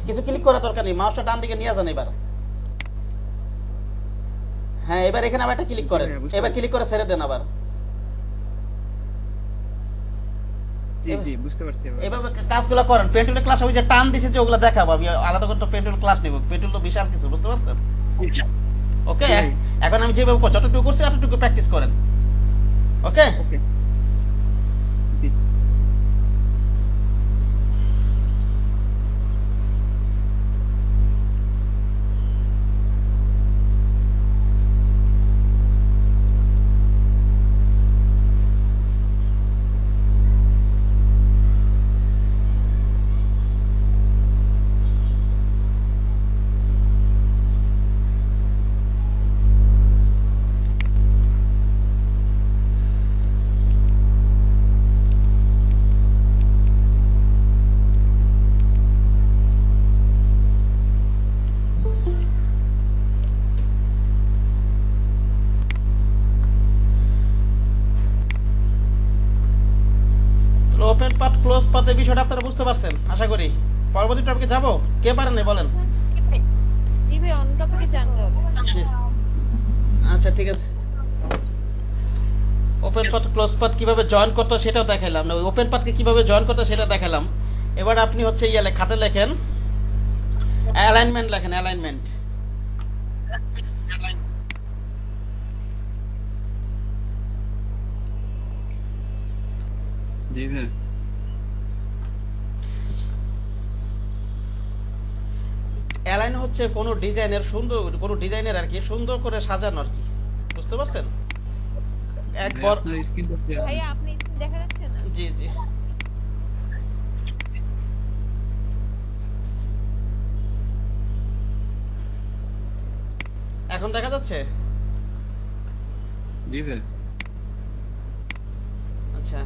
S1: কিছু ক্লিক করার দরকার নেই, মাউসটা ডান দিকে নিয়ে যান এবার। হ্যাঁ, এবার এখানে আবার একটা ক্লিক করেন, এবার ক্লিক করে ছেড়ে দেন আবার।
S6: জি জি বুঝতে পারছি এবার।
S1: এভাবে কাজগুলো করেন। পেন্টুলের ক্লাস ওই যে টান দিছে যে ওগুলো দেখাবো আমি, আলাদা করে তো পেন্টুল ক্লাস নিব। পেন্টুল তো বিশাল কিছু, বুঝতে পারছেন? ওকে, এখন আমি যেভাবে যতটুকু করছি ততটুকু প্র্যাকটিস করেন। ওকে,
S6: ওকে। জি।
S1: ওপেন পাথ ক্লোজ পাথের বিষয়টা আপনারা বুঝতে পারছেন আশা করি। পরবর্তী টপিকে যাব, কে পারেন না বলেন?
S2: জি ভাই, অন্য টপিকে জানতে হবে।
S1: জি, আচ্ছা ঠিক আছে। ওপেন পাথ ক্লোজ পাথ কিভাবে জয়েন করতে সেটাও দেখাইলাম, না ওপেন পাথকে কিভাবে জয়েন করতে সেটা দেখালাম। এবার আপনি হচ্ছে খাতে লেখেন অ্যালাইনমেন্ট, লেখেন অ্যালাইনমেন্ট।
S5: জি ভাই।
S1: অ্যালাইন হচ্ছে কোন ডিজাইনের সুন্দর, কোন ডিজাইনের আর কি সুন্দর করে সাজানো আর কি, বুঝতে পারছেন? একবার
S5: আপনার স্ক্রিনটা
S2: ভাইয়া আপনি স্ক্রিন দেখা যাচ্ছে না?
S1: জি জি, এখন দেখা যাচ্ছে?
S5: জি ভাই।
S1: আচ্ছা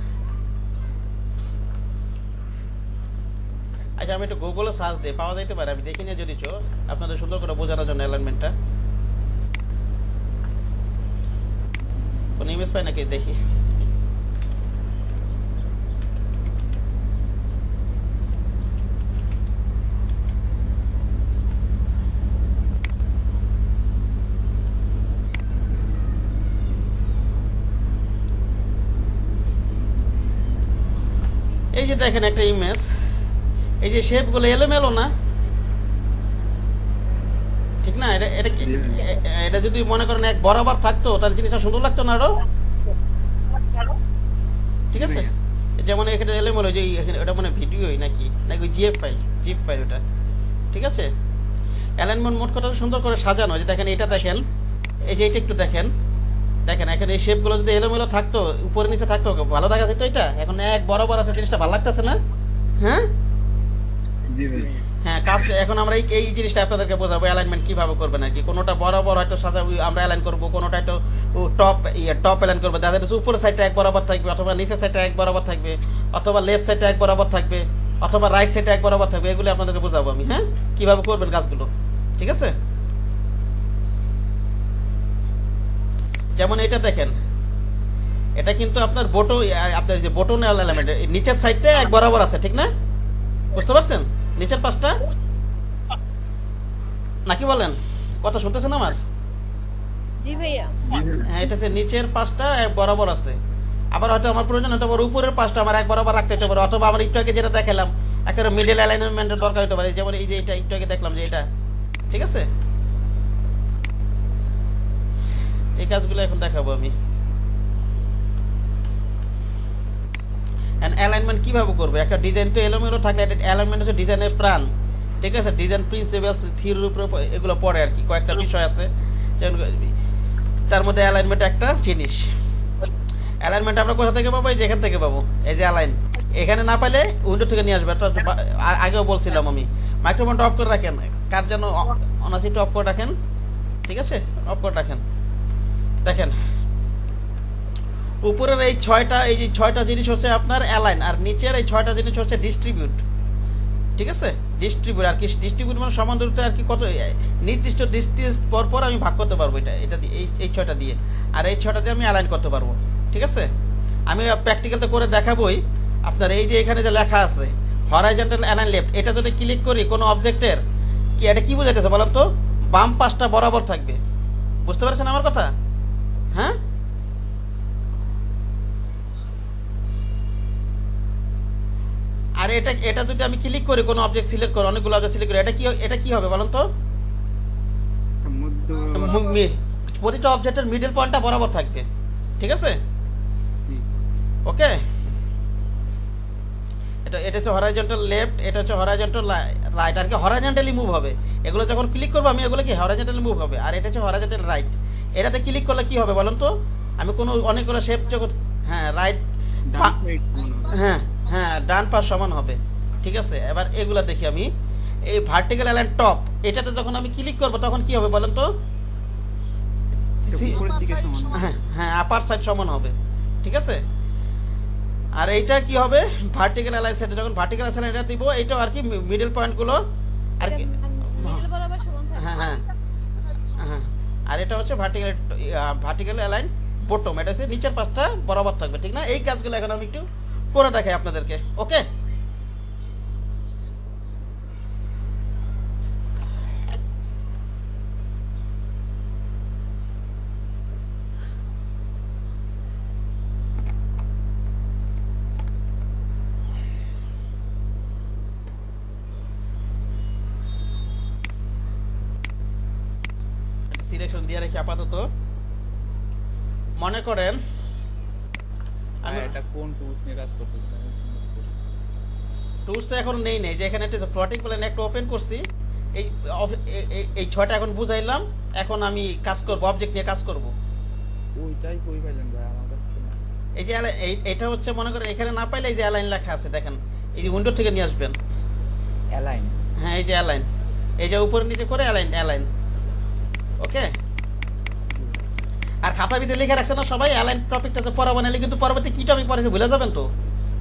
S1: আচ্ছা, আমি একটু গুগলে সার্চ দিয়ে পাওয়া যাইতে পারে, আমি দেখি না যদি আপনাদের সুন্দর করে বোঝানোর জন্য অ্যালাইনমেন্টটা। কোন ইমেজ পাই নাকি দেখি। এই যে দেখেন একটা ইমেজ, এই যে শেপগুলো এলোমেলো না, ঠিক না? এটা যদি মনে করেন এক বরাবর থাকতো তাহলে জিনিসটা সুন্দর লাগতো না আরো, ঠিক আছে? যেমন এখানে এলোমেলো, যে ওটা মানে ভিডিওই নাকি নাকি ওই জিএফ ফাইল ওটা, ঠিক আছে? অ্যালাইনমেন্ট মোড কথা সুন্দর করে সাজানো। যে দেখেন এটা, দেখেন এই যে এটা একটু দেখেন, দেখেন এখন এই শেপগুলো যদি এলোমেলো থাকতো, উপরে নিচে থাকতো, ভালো দেখা যেত। এটা এখন এক বরাবর আছে, জিনিসটা ভালো লাগতেছে না? হ্যাঁ
S5: জি ভাই।
S1: হ্যাঁ, কাজ এখন আমরা এই জিনিসটা আপনাদেরকে বোঝাবো অ্যালাইনমেন্ট কিভাবে করবেন আর কি। কোনোটা বরাবর হয়তো সাজাবো আমরা অ্যালাইন করবো, কোনোটা হয়তো টপ অ্যালাইন করবো, যাদের উপরের সাইডটা এক বরাবর থাকবে, অথবা নিচের সাইডটা এক বরাবর থাকবে, অথবা লেফট সাইডটা এক বরাবর থাকবে, অথবা রাইট সাইডটা এক বরাবর থাকবে। এগুলো আপনাদেরকে বোঝাবো আমি, হ্যাঁ, কিভাবে করবেন কাজগুলো, ঠিক আছে? যেমন এটা দেখেন, এটা কিন্তু আপনার আপনার যে বটন এলিমেন্ট নিচের সাইডটা এক বরাবর আছে, ঠিক না? বুঝতে পারছেন? নিচের পাশটা নাকি বলেন? কথা শুনতেছেন আমার?
S2: জি ভাইয়া।
S1: হ্যাঁ, এটা হচ্ছে নিচের পাশটা এক বরাবর আছে। আবার হয়তো আমার প্রয়োজন হতে পারে উপরের পাশটা আমার এক বরাবর রাখতে হতে পারে, অথবা আমার একটু আগে যেটা দেখালাম একেবারে মিডল অ্যালাইনমেন্টের দরকার হতে পারে। যেমন এই যে এটা একটু আগে দেখলাম যে এটা, ঠিক আছে? এই কাজগুলো এখন দেখাবো আমি। অ্যালাইনমেন্ট কিভাবে করবে? একটা ডিজাইন তো এলোমেলো থাকলে অ্যালাইনমেন্ট হচ্ছে ডিজাইনের প্রাণ, ঠিক আছে? ডিজাইন প্রিন্সিপালস থিওরির উপরে এগুলো পড়ে আর কি, কয়েকটা বিষয় আছে, তার মধ্যে অ্যালাইনমেন্ট একটা জিনিস। অ্যালাইনমেন্ট আমরা কোথা থেকে পাবো? এই যে এখান থেকে পাবো, এই যে অ্যালাইন। এখানে না পাইলে উইন্ডো থেকে নিয়ে আসবে। আগেও বলছিলাম আমি। মাইক্রোফোনটা অফ করে রাখেন, কার যেন অনাসিটা অফ করে রাখেন, ঠিক আছে, অফ করে রাখেন। দেখেন উপরের এই 6টা, এই যে 6টা জিনিস হচ্ছে আপনার অ্যালাইন, আর নিচের এই 6টা জিনিস হচ্ছে ডিস্ট্রিবিউট। ঠিক আছে, ডিস্ট্রিবিউট আর কি, ডিস্ট্রিবিউট মানে সমান দূরত্বে আর কি, কত নির্দিষ্ট ডিস্টেন্স পর পর আমি ভাগ করতে পারবো এটা দিয়ে, এই 6টা দিয়ে, আর এই 6টা দিয়ে আমি অ্যালাইন করতে পারবো। ঠিক আছে, আমি প্র্যাকটিক্যাল তো করে দেখাবোই আপনার। এই যে এখানে যে লেখা আছে হরাইজন্টাল অ্যালাইন লেফট, এটা যদি ক্লিক করি কোনো অবজেক্টের, কি এটা কি বোঝাইতেছে বলেন তো? বাম পাশটা বরাবর থাকবে। বুঝতে পারছেন আমার কথা? হ্যাঁ, আর এটা যদি আমি ক্লিক করি কোনো অবজেক্ট সিলেক্ট করি, অনেকগুলো অবজেক্ট সিলেক্ট করি, এটা কি হবে বলেন তো? প্রতিটা অবজেক্টের মিডল পয়েন্টটা বরাবর থাকবে। ঠিক আছে, ওকে। এটা হচ্ছে হরাইজন্টাল লেফট, এটা হচ্ছে হরাইজন্টাল রাইট, আর কি হরাইজন্টালি মুভ হবে। এগুলো যখন ক্লিক করবো আমি, এগুলো কি হরাইজন্টালি মুভ হবে। আর এটা হচ্ছে হরাইজন্টাল রাইট, এটাতে ক্লিক করলে কি হবে বলেন তো? আমি কোনো অনেকগুলো শেপ যখন, হ্যাঁ রাইট, হ্যাঁ হ্যাঁ ডান পাশ সমান হবে। ঠিক আছে, এবার এগুলা দেখি আমি। এই ভার্টিক্যাল অ্যালাইন টপ, এটাতে যখন আমি ক্লিক করব তখন কি হবে বলেন তো? হ্যাঁ আপার সাইড সমান হবে। ঠিক আছে, আর এইটা কি হবে ভার্টিক্যাল অ্যালাইন সেটা, যখন ভার্টিক্যাল অ্যালাইন এটা দিব, এইটাও আর কি মিডল পয়েন্ট গুলো আর কি,
S2: মিডল বরাবর সমান থাকবে।
S1: হ্যাঁ হ্যাঁ হ্যাঁ, আর এটা হচ্ছে ভার্টিক্যাল অ্যালাইন বটম, এটা হচ্ছে নিচের পাশটা বরাবর থাকবে। ঠিক না, এই কাজগুলো এখন আমি একটু করে দেখাই আপনাদেরকে। ওকে, সিলেকশন দিয়ে রেখে আপাতত মনে করেন
S6: এটা কোন টুলস নিয়ে কাজ করতেছেন? আমি মিস করছি।
S1: টুলস তো এখন নেই, যে এখানে একটা ফ্লোটিং প্ল্যান একটা ওপেন করছি, এই 6টা এখন বুঝাইলাম। এখন আমি কাজ করব, অবজেক্ট নিয়ে কাজ করব।
S6: ওইটাই কই পাইলেন ভাই? আমার কাছে তো না।
S1: এই যে এটা হচ্ছে মনে করেন এখানে না পাইলে এই যে অ্যালাইন লেখা আছে দেখেন, এই যে উইন্ডো থেকে নিয়ে আসবেন।
S6: অ্যালাইন,
S1: হ্যাঁ এই যে অ্যালাইন, এই যে উপরে নিচে করে অ্যালাইন। ওকে, আর খাতার ভিতরে লিখে রাখছেন না সবাই, অ্যালাইন টপিকটা যে পড়াবো, নাহলে কিন্তু পরবর্তী কি টপিক পড়েছে ভুলে যাবেন। তো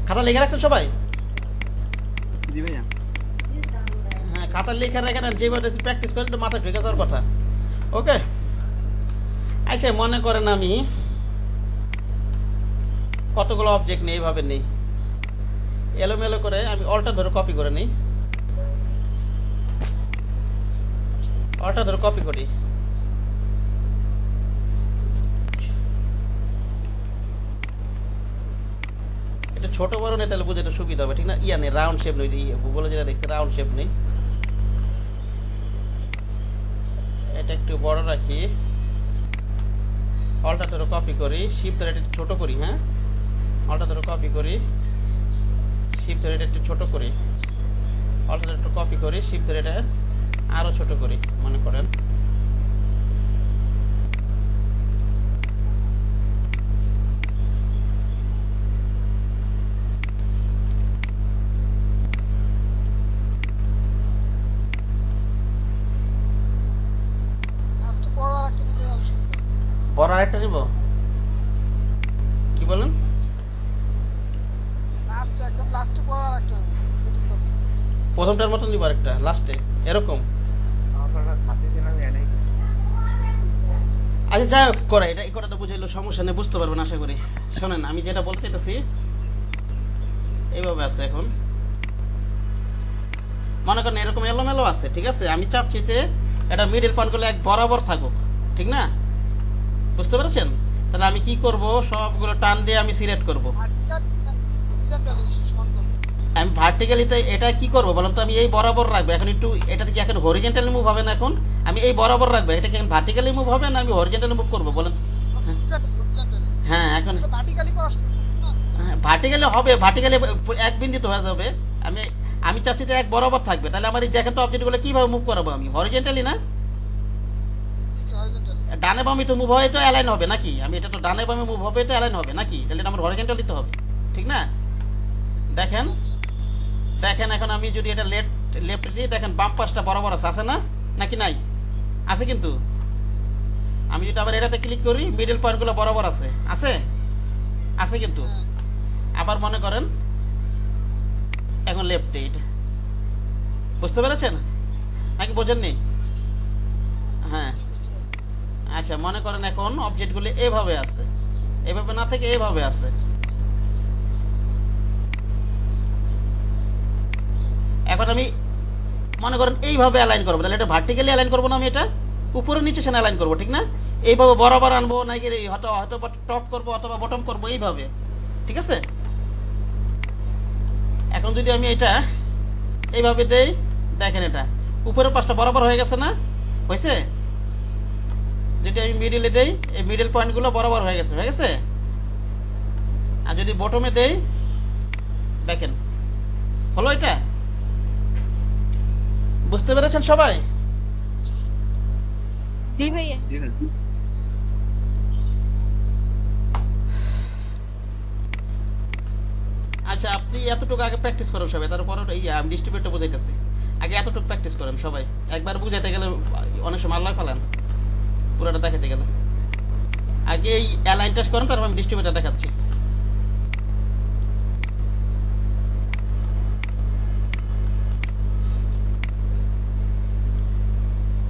S1: খাতা লিখে রাখছেন সবাই?
S6: জি ভাইয়া।
S1: হ্যাঁ খাতা লিখে রাখেন, আর যেভাবে প্র্যাকটিস করেন একটু মাথায় ঢুকে যাওয়ার কথা। ওকে, আচ্ছা মনে করেন আমি কতগুলো অবজেক্ট নেই, এইভাবে নেই, এলোমেলো করে আমি অল্টার ধরে কপি করে নিই, অল্টার ধরে কপি করি। এটা ছোট বড় নেই, তাহলে বুঝে সুবিধা হবে। ঠিক না, ইয়া নেই রাউন্ড শেপ নেই, গুগলে যেটা দেখছি রাউন্ড শেপ নেই। এটা একটু বড় রাখি, অল্টার ধরে কপি করি, শিফট ধরে এটা ছোট করি। হ্যাঁ, অল্টার ধরে কপি করি, শিফট ধরে এটা একটু ছোট করি, অল্টার ধরে একটু কপি করি, শিফট ধরে এটা আরো ছোট করি। মনে করেন
S3: লাস্টে বড় আরেকটা দিকে আসবে।
S1: বড় আরেকটা নিব, কি বলেন?
S3: লাস্টে একদম লাস্টে বড় আরেকটা দিকে।
S1: প্রথমটার মতন নিব আরেকটা লাস্টে, এরকম।
S6: আপনারা খাতে দিন আমি এনে
S1: আচ্ছা যাই হোক, করে এটা এই কথাটা বুঝাইলো সমস্যা নেই, বুঝতে পারবেন আশা করি। শোনেন আমি যেটা বলতে চাইতেছি এইভাবে আছে। এখন মনে করেন এরকম এলোমেলো আছে, ঠিক আছে, আমি চাচ্ছি যে এটা মিডল পয়েন্ট গুলো এক বরাবর থাকুক। ঠিক না, বুঝতে পেরেছেন? তাহলে আমি কি করব, সবগুলো টান দিয়ে আমি সিলেক্ট করব। আমি ভার্টিক্যালিতে এটা কি করব বলেন তো? আমি এই বরাবর রাখবো। এখন একটু এটা কি এখন হরিজন্টালি মুভ হবে না? এখন আমি এই বরাবর রাখবো, এটা কি এখন ভার্টিক্যালি মুভ হবে না আমি হরিজন্টালি মুভ করব বলেন? হ্যাঁ এখন ভার্টিক্যালি হবে, ভার্টিক্যালি এক বিন্দুতে হয়ে যাবে। আমি চাচ্ছি যে এক বরাবর থাকবে। তাহলে আমার এই দেখেন তো অবজেক্টগুলো কিভাবে মুভ করাবো আমি? হরিজন্টালি না, ডানে বামে তো মুভ হয় তো অ্যালাইন হবে নাকি? আমি এটা তো ডানে বামে মুভ হবে তো অ্যালাইন হবে নাকি? তাহলে এটা আমার হরিজন্টালি তো হবে, ঠিক না? দেখেন দেখেন এখন আমি যদি এটা লেফট দিয়ে দেখেন বাম পাশটা বরাবর আছে না নাকি? নাই, আছে কিন্তু। আমি যদি আবার এটাতে ক্লিক করি মিডল পয়েন্টগুলো বরাবর আছে আছে আছে কিন্তু আবার মনে করেন এখন লেফটে এটা বুঝতে পেরেছেন নাকি বোঝেননি? হ্যাঁ আচ্ছা মনে করেন এখন অবজেক্টগুলি এভাবে আছে, এভাবে না থেকে এভাবে আছে। এখন আমি মনে করেন এইভাবে অ্যালাইন করবো, তাহলে এটা ভার্টিক্যালি অ্যালাইন করবো না, আমি এটা উপরে নিচে সেখানে অ্যালাইন করবো, ঠিক না? এইভাবে বরাবর আনবো নাকি হয়তো হয়তো টপ করবো অথবা বটম করবো এইভাবে, ঠিক আছে? এখন যদি আমি এটা এইভাবে দেই, দেখেন এটা উপরের পাশটা বরাবর হয়ে গেছে না, হয়েছে? যদি আমি মিডিলে দেই এই মিডল পয়েন্টগুলো বরাবর হয়ে গেছে, হয়ে গেছে? আর যদি বটমে দেই দেখেন হলো, এটা বুঝতে পেরেছেন সবাই?
S2: জি ভাইয়া।
S5: জি ভাই।
S1: আচ্ছা আপনি এতটুকু আগে প্র্যাকটিস করেন সবাই, তারপর এই আমি ডিস্ট্রিবিউটর বুঝাইতেছি, আগে এতটুকু প্র্যাকটিস করেন সবাই। একবার বুঝাইতে গেলে অনেক সময় আল্লাহ পালান পুরোটা দেখাতে গেলে। আগে এই অ্যালাইন টেস্ট করেন, তারপর আমি ডিস্ট্রিবিউটর দেখাচ্ছি।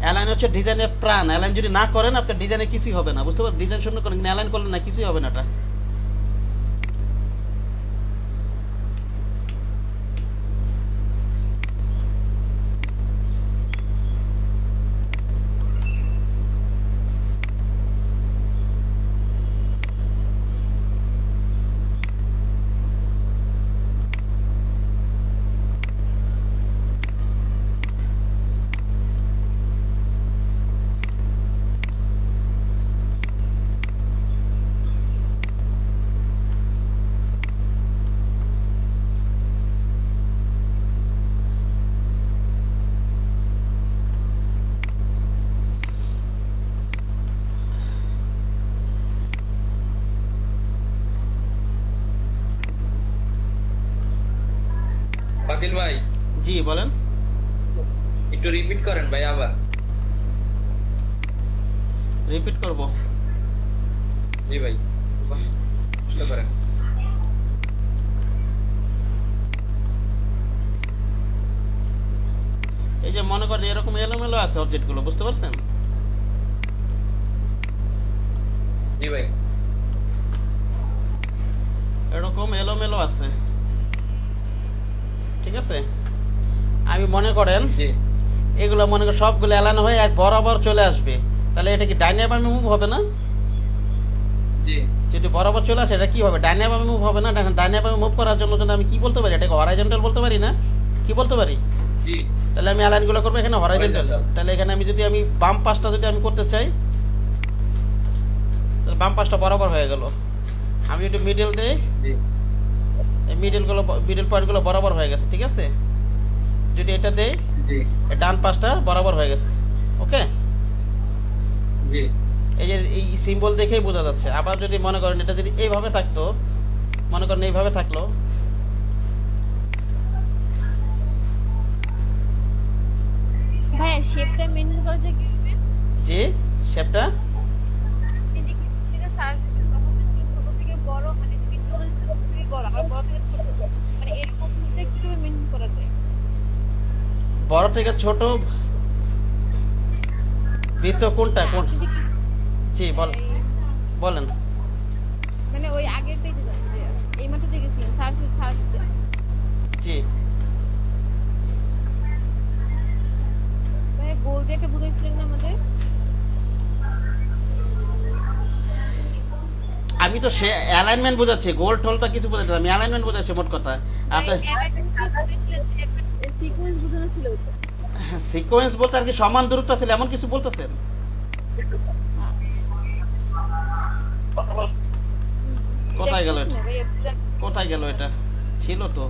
S1: অ্যালাইন হচ্ছে ডিজাইনের প্রাণ। অ্যালাইন যদি না করেন আপনার ডিজাইনে কিছুই হবে না, বুঝতে পারেন? ডিজাইন শূন্য করেন, অ্যালাইন করলেন না কিছুই হবে না। এটা
S7: বাকিল ভাই
S1: জি বলেন।
S7: একটু রিপিট করেন ভাই, আবার
S1: রিপিট করব?
S7: জি ভাই কষ্ট করেন।
S1: এই যে মনে করেন এরকম এলোমেলো আছে অবজেক্টগুলো, বুঝতে পারছেন?
S7: জি ভাই
S1: এরকম এলোমেলো আছে, ঠিক আছে? আমি মনে করেন
S7: জি
S1: এগুলো মনে করেন সবগুলো অ্যালাইন হয়ে এক বরাবর চলে আসবে, তাহলে এটা কি ডাইনে বামে মুভ হবে না?
S7: জি
S1: যদি বরাবর চলে আসে এটা কি হবে? ডাইনে বামে মুভ হবে না? ডাইনে বামে মুভ করার জন্য আমি কি বলতে পারি? এটাকে হরাইজন্টাল বলতে পারি না? কি বলতে পারি?
S7: জি
S1: তাহলে আমি অ্যালাইনগুলো করবো এখানে হরাইজন্টাল।
S7: Horizontal।
S1: তাহলে এখানে আমি যদি আমি বাম পাশটা যদি আমি করতে চাই, তাহলে বাম পাশটা বরাবর হয়ে গেল। আমি যদি মিডল দেই,
S7: জি
S1: এই মিডল পয়েন্টগুলো বরাবর হয়ে গেছে, ঠিক আছে? যদি এটা দেই
S7: জি
S1: এই ডান পাশটা বরাবর হয়ে গেছে, ওকে?
S7: জি
S1: এই যে এই সিম্বল দেখেই বোঝা যাচ্ছে। আবার যদি মনে করেন এটা যদি এইভাবে থাকতো, মনে করেন এইভাবে থাকলো,
S2: ভাইয়া শেপটা মেইনটেইন করা যায় কিভাবে?
S1: যে শেপটা
S2: এই যে এটা সার্চ দিচ্ছেন তখন হচ্ছে ছোট থেকে বড়, মানে বৃত্ত হচ্ছে ছোট থেকে বড় আর বড় থেকে ছোট, মানে এরকম কিভাবে মেইনটেইন করা যায়?
S1: বড় থেকে ছোট বৃত্ত কোনটা কোন?
S2: আপনি যে
S1: জি বলেন।
S2: মানে ওই আগের পেজে যান, যে এই মাত্র যে গেছিলেন সার্চ দেন।
S1: জি
S2: ভাইয়া গোল দিয়ে একটা বুঝাইছিলেন না আমাদের?
S1: আমি তো সে অ্যালাইনমেন্ট বোঝাচ্ছি, গোল টোলটা কিছু বোঝাচ্ছি, আমি অ্যালাইনমেন্ট বোঝাচ্ছি মোট কথা। আপনার
S2: সিকোয়েন্স বোঝানো ছিল ওটা।
S1: সিকোয়েন্স বলতে আর কি সমান দূরত্ব ছিল এমন কিছু বলতেছেন? কোথায় গেল এটা? কোথায় গেল এটা? ছিল তো।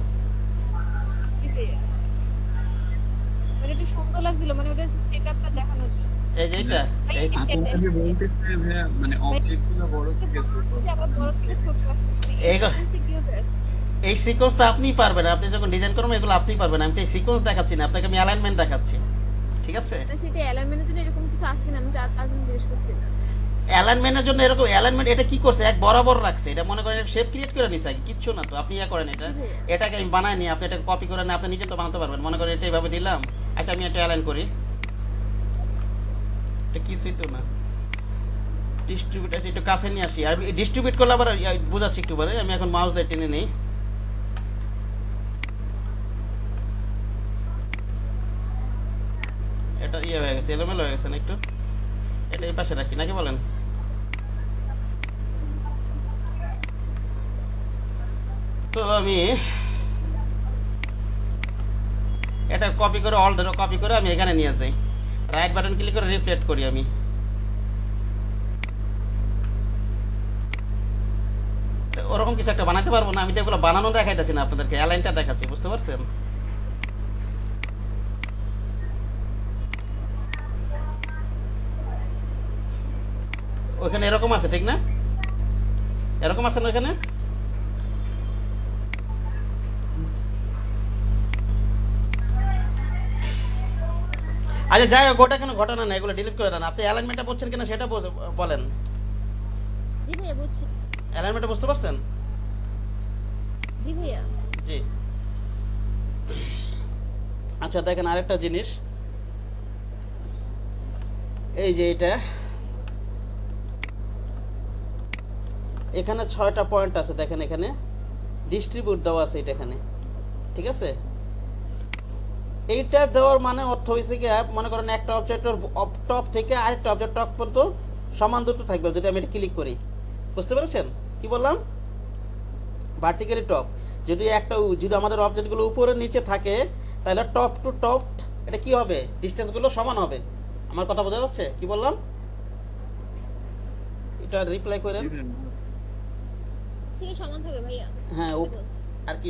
S2: মানে একটু সুন্দর লাগছিল, মানে ওটা সেটআপটা দেখানো ছিল।
S1: এই যে এটা এই
S5: আপনাকে বলতেছে ভাইয়া, মানে অবজেক্ট গুলো বড় থেকে ছোট।
S2: আবার বড় থেকে ছোট আসছে।
S1: এই সিকোয়েন্সটা আপনিই পারবেন, আপনি যখন ডিজাইন করবেন এগুলো আপনিই পারবেন। আমি তো এই সিকোয়েন্স দেখাচ্ছি না, আপনাকে আমি অ্যালাইনমেন্ট দেখাচ্ছি, ঠিক আছে?
S2: সেটা অ্যালাইনমেন্টের জন্য এরকম কিছু আছে কিনা আমি আজ জিজ্ঞেস করছিলাম।
S1: অ্যালাইনমেন্টের জন্য এরকম অ্যালাইনমেন্ট এটা কি করছে এক বরাবর রাখছে, এটা মনে করেন শেপ ক্রিয়েট করে নিছে আগে, কিচ্ছু না তো আপনি ইয়া করেন এটা, এটাকে আমি বানাই নি, আপনি এটা কপি করে না আপনি নিজে তো বানাতে পারবেন। মনে করেন এটা এইভাবে দিলাম, আচ্ছা আমি এটা অ্যালাইন করি, এটা কিছুই তো না। ডিস্ট্রিবিউট আছে, একটু কাছে নিয়ে আসি, আর ডিস্ট্রিবিউট করলে আবার বুঝাচ্ছি একটু পরে। আমি এখন মাউস দিয়ে টেনে নেই, এটা ইয়ে হয়ে গেছে, এলোমেলো হয়ে গেছে না একটু, এটা এই পাশে রাখি নাকি বলেন? তো আমি এটা কপি করে অল ধরে কপি করে আমি এখানে নিয়ে যাই, রাইট বাটন ক্লিক করে রিফ্লেক্ট করি। আমি ওরকম কিছু একটা বানাতে পারবো না, আমি তো এগুলো বানানো দেখাইতেছি না আপনাদেরকে, অ্যালাইনটা দেখাচ্ছি, বুঝতে পারছেন? ওখানে এরকম আছে ঠিক না, এরকম আছে না ওখানে? আচ্ছা যাই হোক, ওটা কোনো ঘটনা না, এগুলো ডিলিট করে দেন। আপনি অ্যালাইনমেন্টটা বুঝছেন কিনা সেটা বলেন।
S2: জি ভাইয়া বুঝছি।
S1: অ্যালাইনমেন্টটা বুঝতে পারছেন?
S2: জি ভাইয়া।
S1: জি। আচ্ছা দেখেন আরেকটা জিনিস, এই যে এটা এখানে 6টা পয়েন্ট আছে দেখেন, এখানে ডিস্ট্রিবিউট দেওয়া আছে এটা এখানে, ঠিক আছে? এইটা দেওয়ার মানে অর্থ হয়েছে কি, মনে করেন একটা অবজেক্টের টপ থেকে আরেকটা অবজেক্ট টপ পর্যন্ত সমান দূরত্ব থাকবে যদি আমি এটা ক্লিক করি, বুঝতে পেরেছেন কি বললাম? ভার্টিক্যালি টপ, যদি আমাদের অবজেক্টগুলো উপরে নিচে থাকে তাহলে টপ টু টপ এটা কি হবে, ডিসটেন্সগুলো সমান হবে। আমার কথা বোঝা যাচ্ছে কি বললাম? এটা রিপ্লাই করেন।
S2: ঠিক সমান থাকবে ভাইয়া।
S1: হ্যাঁ আর কি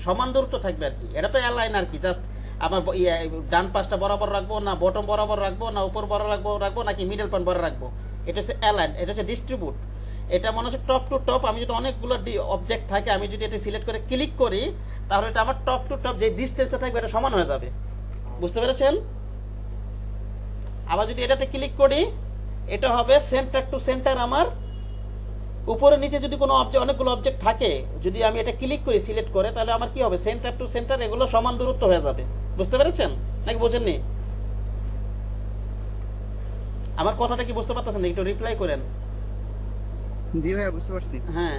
S1: সমান দূরত্ব থাকবে আর কি, এটা তো অ্যালাইন আর কি, জাস্ট আমার ডান পাশটা বরাবর রাখবো না বটম বরাবর রাখবো না উপর বরাবর রাখবো নাকি মিডল পয়েন্ট বরাবর রাখবো, এটা হচ্ছে অ্যালাইন, এটা হচ্ছে ডিস্ট্রিবিউট। এটা মনে হচ্ছে টপ টু টপ, আমি যদি অনেকগুলো অবজেক্ট থাকে আমি যদি এটা সিলেক্ট করে ক্লিক করি তাহলে এটা আমার টপ টু টপ যে ডিস্টেন্সে থাকবে এটা সমান হয়ে যাবে, বুঝতে পেরেছেন? আবার যদি এটাতে ক্লিক করি এটা হবে সেন্টার টু সেন্টার, আমার উপরে নিচে যদি কোনো অনেকগুলো অবজেক্ট থাকে যদি আমি এটা ক্লিক করি সিলেক্ট করে তাহলে আমার কি হবে, সেন্টার টু সেন্টার এগুলো সমান দূরত্ব হয়ে যাবে, বুঝতে পেরেছেন নাকি বোঝেননি? আমার কথাটা কি বুঝতে পারতেছেন? একটু রিপ্লাই করেন।
S6: জি ভাইয়া বুঝতে পারছি।
S1: হ্যাঁ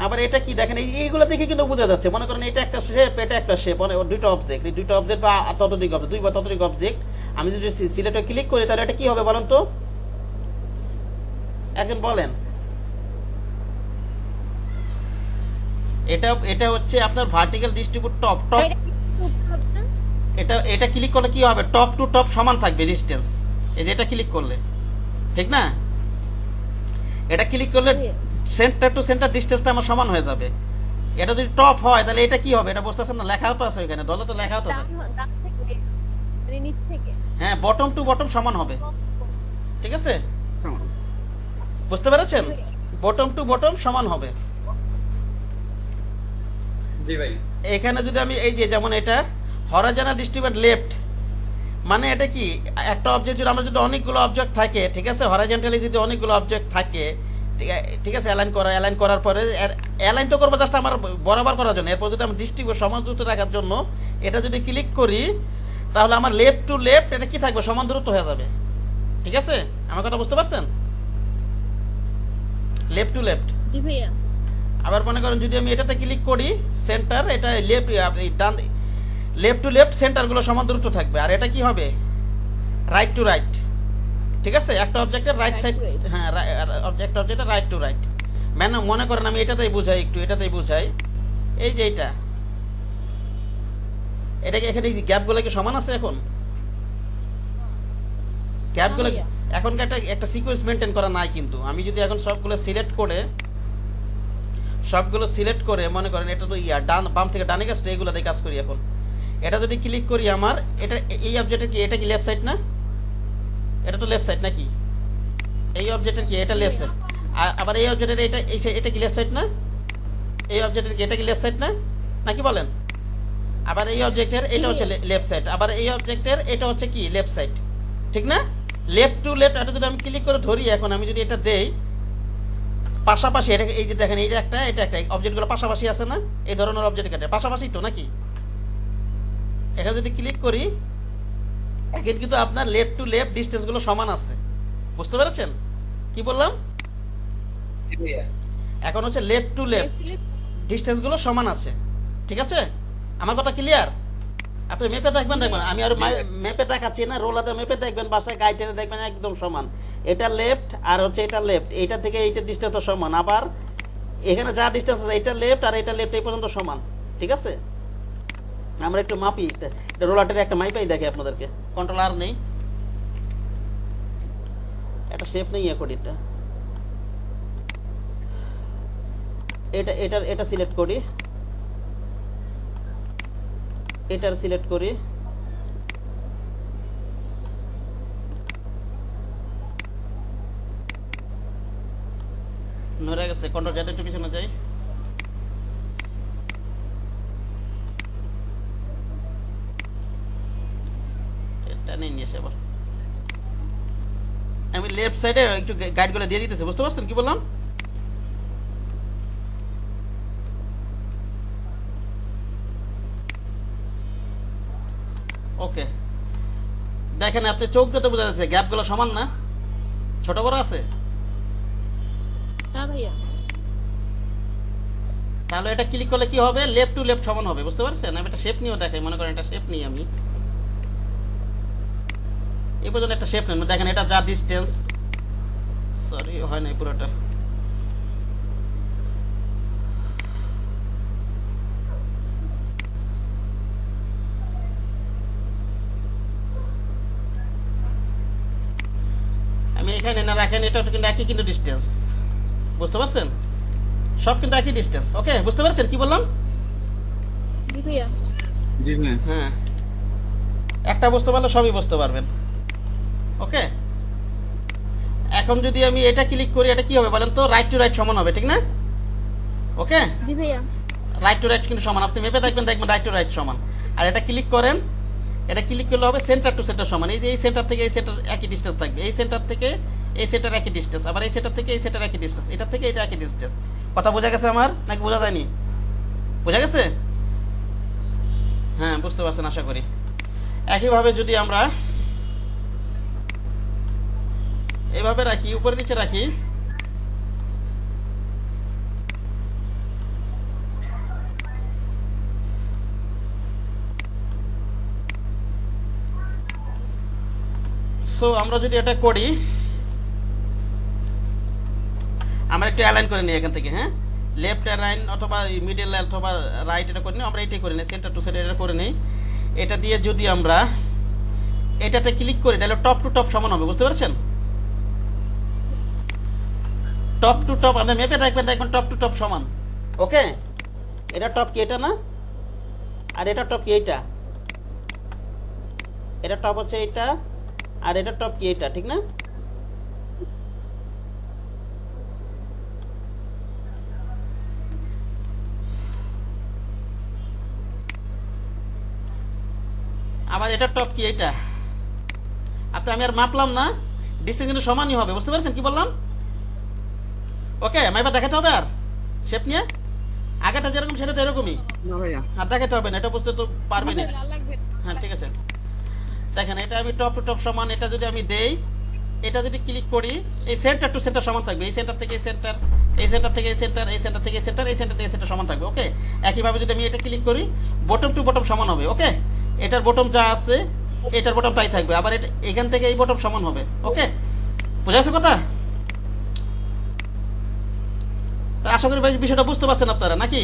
S1: আবার এটা কি দেখেন, এইগুলো দেখে কিন্তু বোঝা যাচ্ছে, মনে করেন এটা একটা শেপ এটা একটা শেপ, দুইটা অবজেক্ট, এই দুইটা অবজেক্ট বা ততোধিক অবজেক্ট, দুই বা ততোধিক অবজেক্ট, আমি যদি সিলেক্টে ক্লিক করি তাহলে এটা কি হবে বলেন তো, একজন বলেন? এটা হচ্ছে আপনার ভার্টিক্যাল ডিস্ট্রিবিউট টপ টপ, এটা ক্লিক করলে কি হবে, টপ টু টপ সমান থাকবে ডিসটেন্স, এই যে এটা ক্লিক করলে, ঠিক না? এটা ক্লিক করলে সেন্টার টু সেন্টার ডিসটেন্সটা আমার সমান হয়ে যাবে। এটা যদি টপ হয় তাহলে এটা কি হবে, এটা বুঝতেছেন না? লেখাও তো আছে এখানে, দলে তো লেখাও তো আছে।
S2: ডান থেকে মানে নিচ থেকে,
S1: হ্যাঁ বটম টু বটম সমান হবে, ঠিক আছে? বুঝতে পেরেছেন? বটম টু বটম সমান হবে।
S7: জি ভাই।
S1: এখানে যদি আমি এই যে যেমন এটা হরাইজন্টাল ডিস্ট্রিবিউট লেফট, মানে এটা কি একটা অবজেক্ট যদি আমরা যদি অনেকগুলো অবজেক্ট থাকে, ঠিক আছে, হরাইজন্টালি যদি অনেকগুলো অবজেক্ট থাকে, ঠিক আছে, অ্যালাইন করার পরে অ্যালাইন তো করবো জাস্ট আমার বরাবর করার জন্য, এরপর যদি আমি ডিস্ট্রিবিউট সমান দূরত্ব রাখার জন্য এটা যদি ক্লিক করি তাহলে আমার লেফট টু লেফট এটা কি থাকবে, সমান দূরত্ব হয়ে যাবে, ঠিক আছে? আমার কথা বুঝতে পারছেন? Left to left.
S2: জি ভাইয়া।
S1: আবার মনে করেন যদি আমি এটাতে ক্লিক করি সেন্টার, এটা ডান লেফট টু লেফট সেন্টারগুলো সমান দূরত্ব থাকবে, আর এটা কি হবে, রাইট টু রাইট, ঠিক আছে? একটা অবজেক্টের রাইট সাইড, হ্যাঁ অবজেক্টের রাইট টু রাইট, মানে মনে করেন আমি এটাতেই বুঝাই, একটু এটাতেই বুঝাই, এই যে এটাকে এখানে গ্যাপগুলো কি সমান আছে এখন? গ্যাপগুলো এখনকার একটা সিকোয়েন্স মেনটেন করা নাই, কিন্তু আমি যদি এখন সবগুলো সিলেক্ট করে মনে করেন এটা তো ডান বাম থেকে ডানে গেছে, এগুলো দিয়ে কাজ করি। এখন এটা যদি ক্লিক করি আমার এটা এই অবজেক্টের কি, এটা কি লেফট সাইড না? এটা তো লেফট সাইড নাকি? এই অবজেক্টের কি এটা লেফট সাইড, আবার এই অবজেক্টের এটা কি লেফট সাইড না? এই অবজেক্টের কি এটা কি লেফট সাইড না নাকি বলেন? আবার এই অবজেক্টের এটা হচ্ছে লেফট সাইড, আবার এই অবজেক্টের এটা হচ্ছে কি লেফট সাইড, ঠিক না? লেফট টু লেফট এটা যদি আমি ক্লিক করে ধরি, এখন আমি যদি এটা দেই পাশাপাশি, এটা এই যে দেখেন এইটা একটা এটা একটা অবজেক্টগুলো পাশাপাশি আছে না, এই ধরনের অবজেক্ট কাটে পাশাপাশি তো নাকি। এখানে যদি ক্লিক করি এখন কিন্তু আপনার লেফট টু লেফট ডিসটেন্স গুলো সমান আছে, বুঝতে পেরেছেন কি বললাম?
S7: জি ভাইয়া।
S1: এখন হচ্ছে লেফট টু লেফট ডিসটেন্স গুলো সমান আছে, ঠিক আছে? আমার কথা ক্লিয়ার? আপনি মেপে দেখবেন, আমি আর মেপে দেখাচ্ছি না, রোলাতে মেপে দেখবেন, বাসায় গাইতে দেখবেন একদম সমান। এটা লেফট আর হচ্ছে এটা লেফট, এইটা থেকে এইটা ডিসটেন্স সমান, আবার এখানে যা ডিসটেন্স আছে এটা লেফট আর এটা লেফট এই পর্যন্ত সমান, ঠিক আছে? আমরা একটু মাপি, এটা রোলাটের একটা মাইপাই দেখে আপনাদেরকে, কন্ট্রোল আর নেই, একটা শেপ নেই এখন, এটা সিলেক্ট করি, এটার সিলেক্ট করি, নড়ে গেছে, কন্ট্রোল জেড একটু পিছনে যাই, এটা নেই নিয়ে এসে আবার আমি লেফট সাইডে একটু গাইড গুলো দিয়ে দিতেছি, বুঝতে পারছেন কি বললাম? ওকে, দেখেন আপনি চোখ দিতে বোঝা যাচ্ছে গ্যাপ গুলো সমান না, ছোট বড় আছে।
S2: না ভাইয়া,
S1: তাহলে এটা ক্লিক করলে কি হবে, লেফট টু লেফট সমান হবে, বুঝতে পারছেন? আমি একটা শেপ নিয়েও দেখাই, মনে করেন এটা শেপ নিই আমি, এই পর্যন্ত একটা শেপ নেন, দেখেন এটা যা ডিসটেন্স, সরি হয় নাই পুরোটা, আমি এখানে না রাখেন, এটা কিন্তু একই কিন্তু ডিসটেন্স, বুঝতে পারছেন? সব কিন্তু একই ডিসটেন্স, ওকে বুঝতে পারছেন কি বললাম?
S2: জি ভাইয়া।
S5: জি ভাইয়া।
S1: হ্যাঁ, একটা বুঝতে পারলে সবই বুঝতে পারবেন, ওকে? এখন যদি আমি এটা ক্লিক করি, এটা কি হবে বলেন তো, রাইট টু রাইট সমান হবে, ঠিক না? ওকে,
S2: জি ভাইয়া।
S1: রাইট টু রাইট কিন্তু সমান, আপনি মেপে দেখবেন রাইট টু রাইট সমান। আর এটা ক্লিক করেন, এটা ক্লিক করলে হবে সেন্টার টু সেন্টার সমান, এই যে এই সেন্টার থেকে এই সেন্টার একই ডিসটেন্স থাকবে, এই সেন্টার থেকে এই সেন্টার একই ডিসটেন্স, আবার এই সেন্টার থেকে এই সেন্টার একই ডিসটেন্স, এটা থেকে এটা একই ডিসটেন্স। কথা বোঝা গেছে আমার নাকি বোঝা যায়নি? বোঝা গেছে? হ্যাঁ, বুঝতে পারছেন আশা করি। একইভাবে যদি আমরা এভাবে রাখি, উপরে নিচে রাখি, সো আমরা যদি এটা করি, আমরা একটু অ্যালাইন করে নিই এখান থেকে, হ্যাঁ, লেফট অ্যালাইন অথবা মিডল অথবা রাইট, এটা করে নিই, আমরা এটাই করে নিই, সেন্টার টু সেন্টার এটা করে নিই। এটা দিয়ে যদি আমরা এটাতে ক্লিক করি তাহলে টপ টু টপ সমান হবে, বুঝতে পারছেন? টপ টু টপ আমরা মেপে দেখবেন টপ টু টপ সমান, ওকে? এটা টপ কি এটা না, আর এটা টপ কি এইটা, এটা টপ হচ্ছে এইটা, আর এটা টপ কি এইটা, ঠিক না? আবার এটা টপ কি এইটা, আপনি আমি আর মাপলাম না, ডিসটেন্স কিন্তু সমানই হবে, বুঝতে পারছেন কি বললাম? ওকে, মাইপা দেখাতে হবে আর শেপ নিয়ে, আগেটা যেরকম সেটা তো এরকমই,
S6: না ভাইয়া।
S1: আর দেখাতে হবে না, এটা বুঝতে তো পারবি না।
S2: লাল লাগবে।
S1: হ্যাঁ ঠিক আছে, দেখেন এটা আমি টপ টু টপ সমান, এটা যদি আমি দেই, এটা যদি ক্লিক করি, এই সেন্টার টু সেন্টার সমান থাকবে, এই সেন্টার থেকে এই সেন্টার, এই সেন্টার থেকে এই সেন্টার, এই সেন্টার থেকে এই সেন্টার, এই সেন্টার থেকে এই সেন্টার সমান থাকবে, ওকে? একইভাবে যদি আমি এটা ক্লিক করি, বটম টু বটম সমান হবে, ওকে? এটার বটম যা আছে এটার বটম তাই থাকবে, আবার এটা এখান থেকে এই বটম সমান হবে, ওকে? বুঝা গেছে কথা? আশা করি বিষয়টা বুঝতে পারছেন আপনারা নাকি?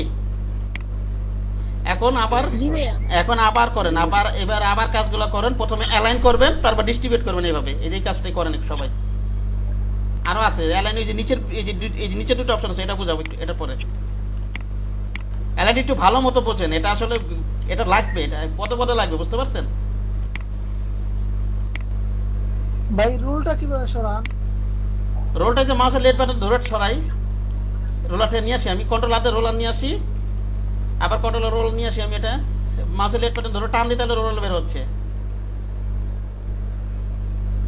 S1: এখন আবার করেন, এবার আবার কাজগুলো করেন, প্রথমে অ্যালাইন করবেন, তারপর ডিস্ট্রিবিউট করবেন, এইভাবে এই যে কাজটাই করেন সবাই। আরো আছে অ্যালাইন, এই যে নিচের এই যে নিচের দুটো অপশন আছে, এটা বুঝাবো এটা পরে। অ্যালাইন একটু ভালো মতো বোঝেন, এটা আসলে এটা লাগবে, এটা পদে পদে লাগবে, বুঝতে পারছেন?
S4: ভাই রুলটা কিভাবে সরান?
S1: রোলটা যে মাউসের লেফট বাটন ধরে সরাই, রোলারটা নিয়ে আসি আমি, কন্ট্রোল হাতে রোলার নিয়ে আসি, আবার কন্ট্রোলার রোল নিয়ে আসি আমি, এটা মাউসের লেফট বাটন ধরে টান দিই, তাহলে রোল বের হচ্ছে।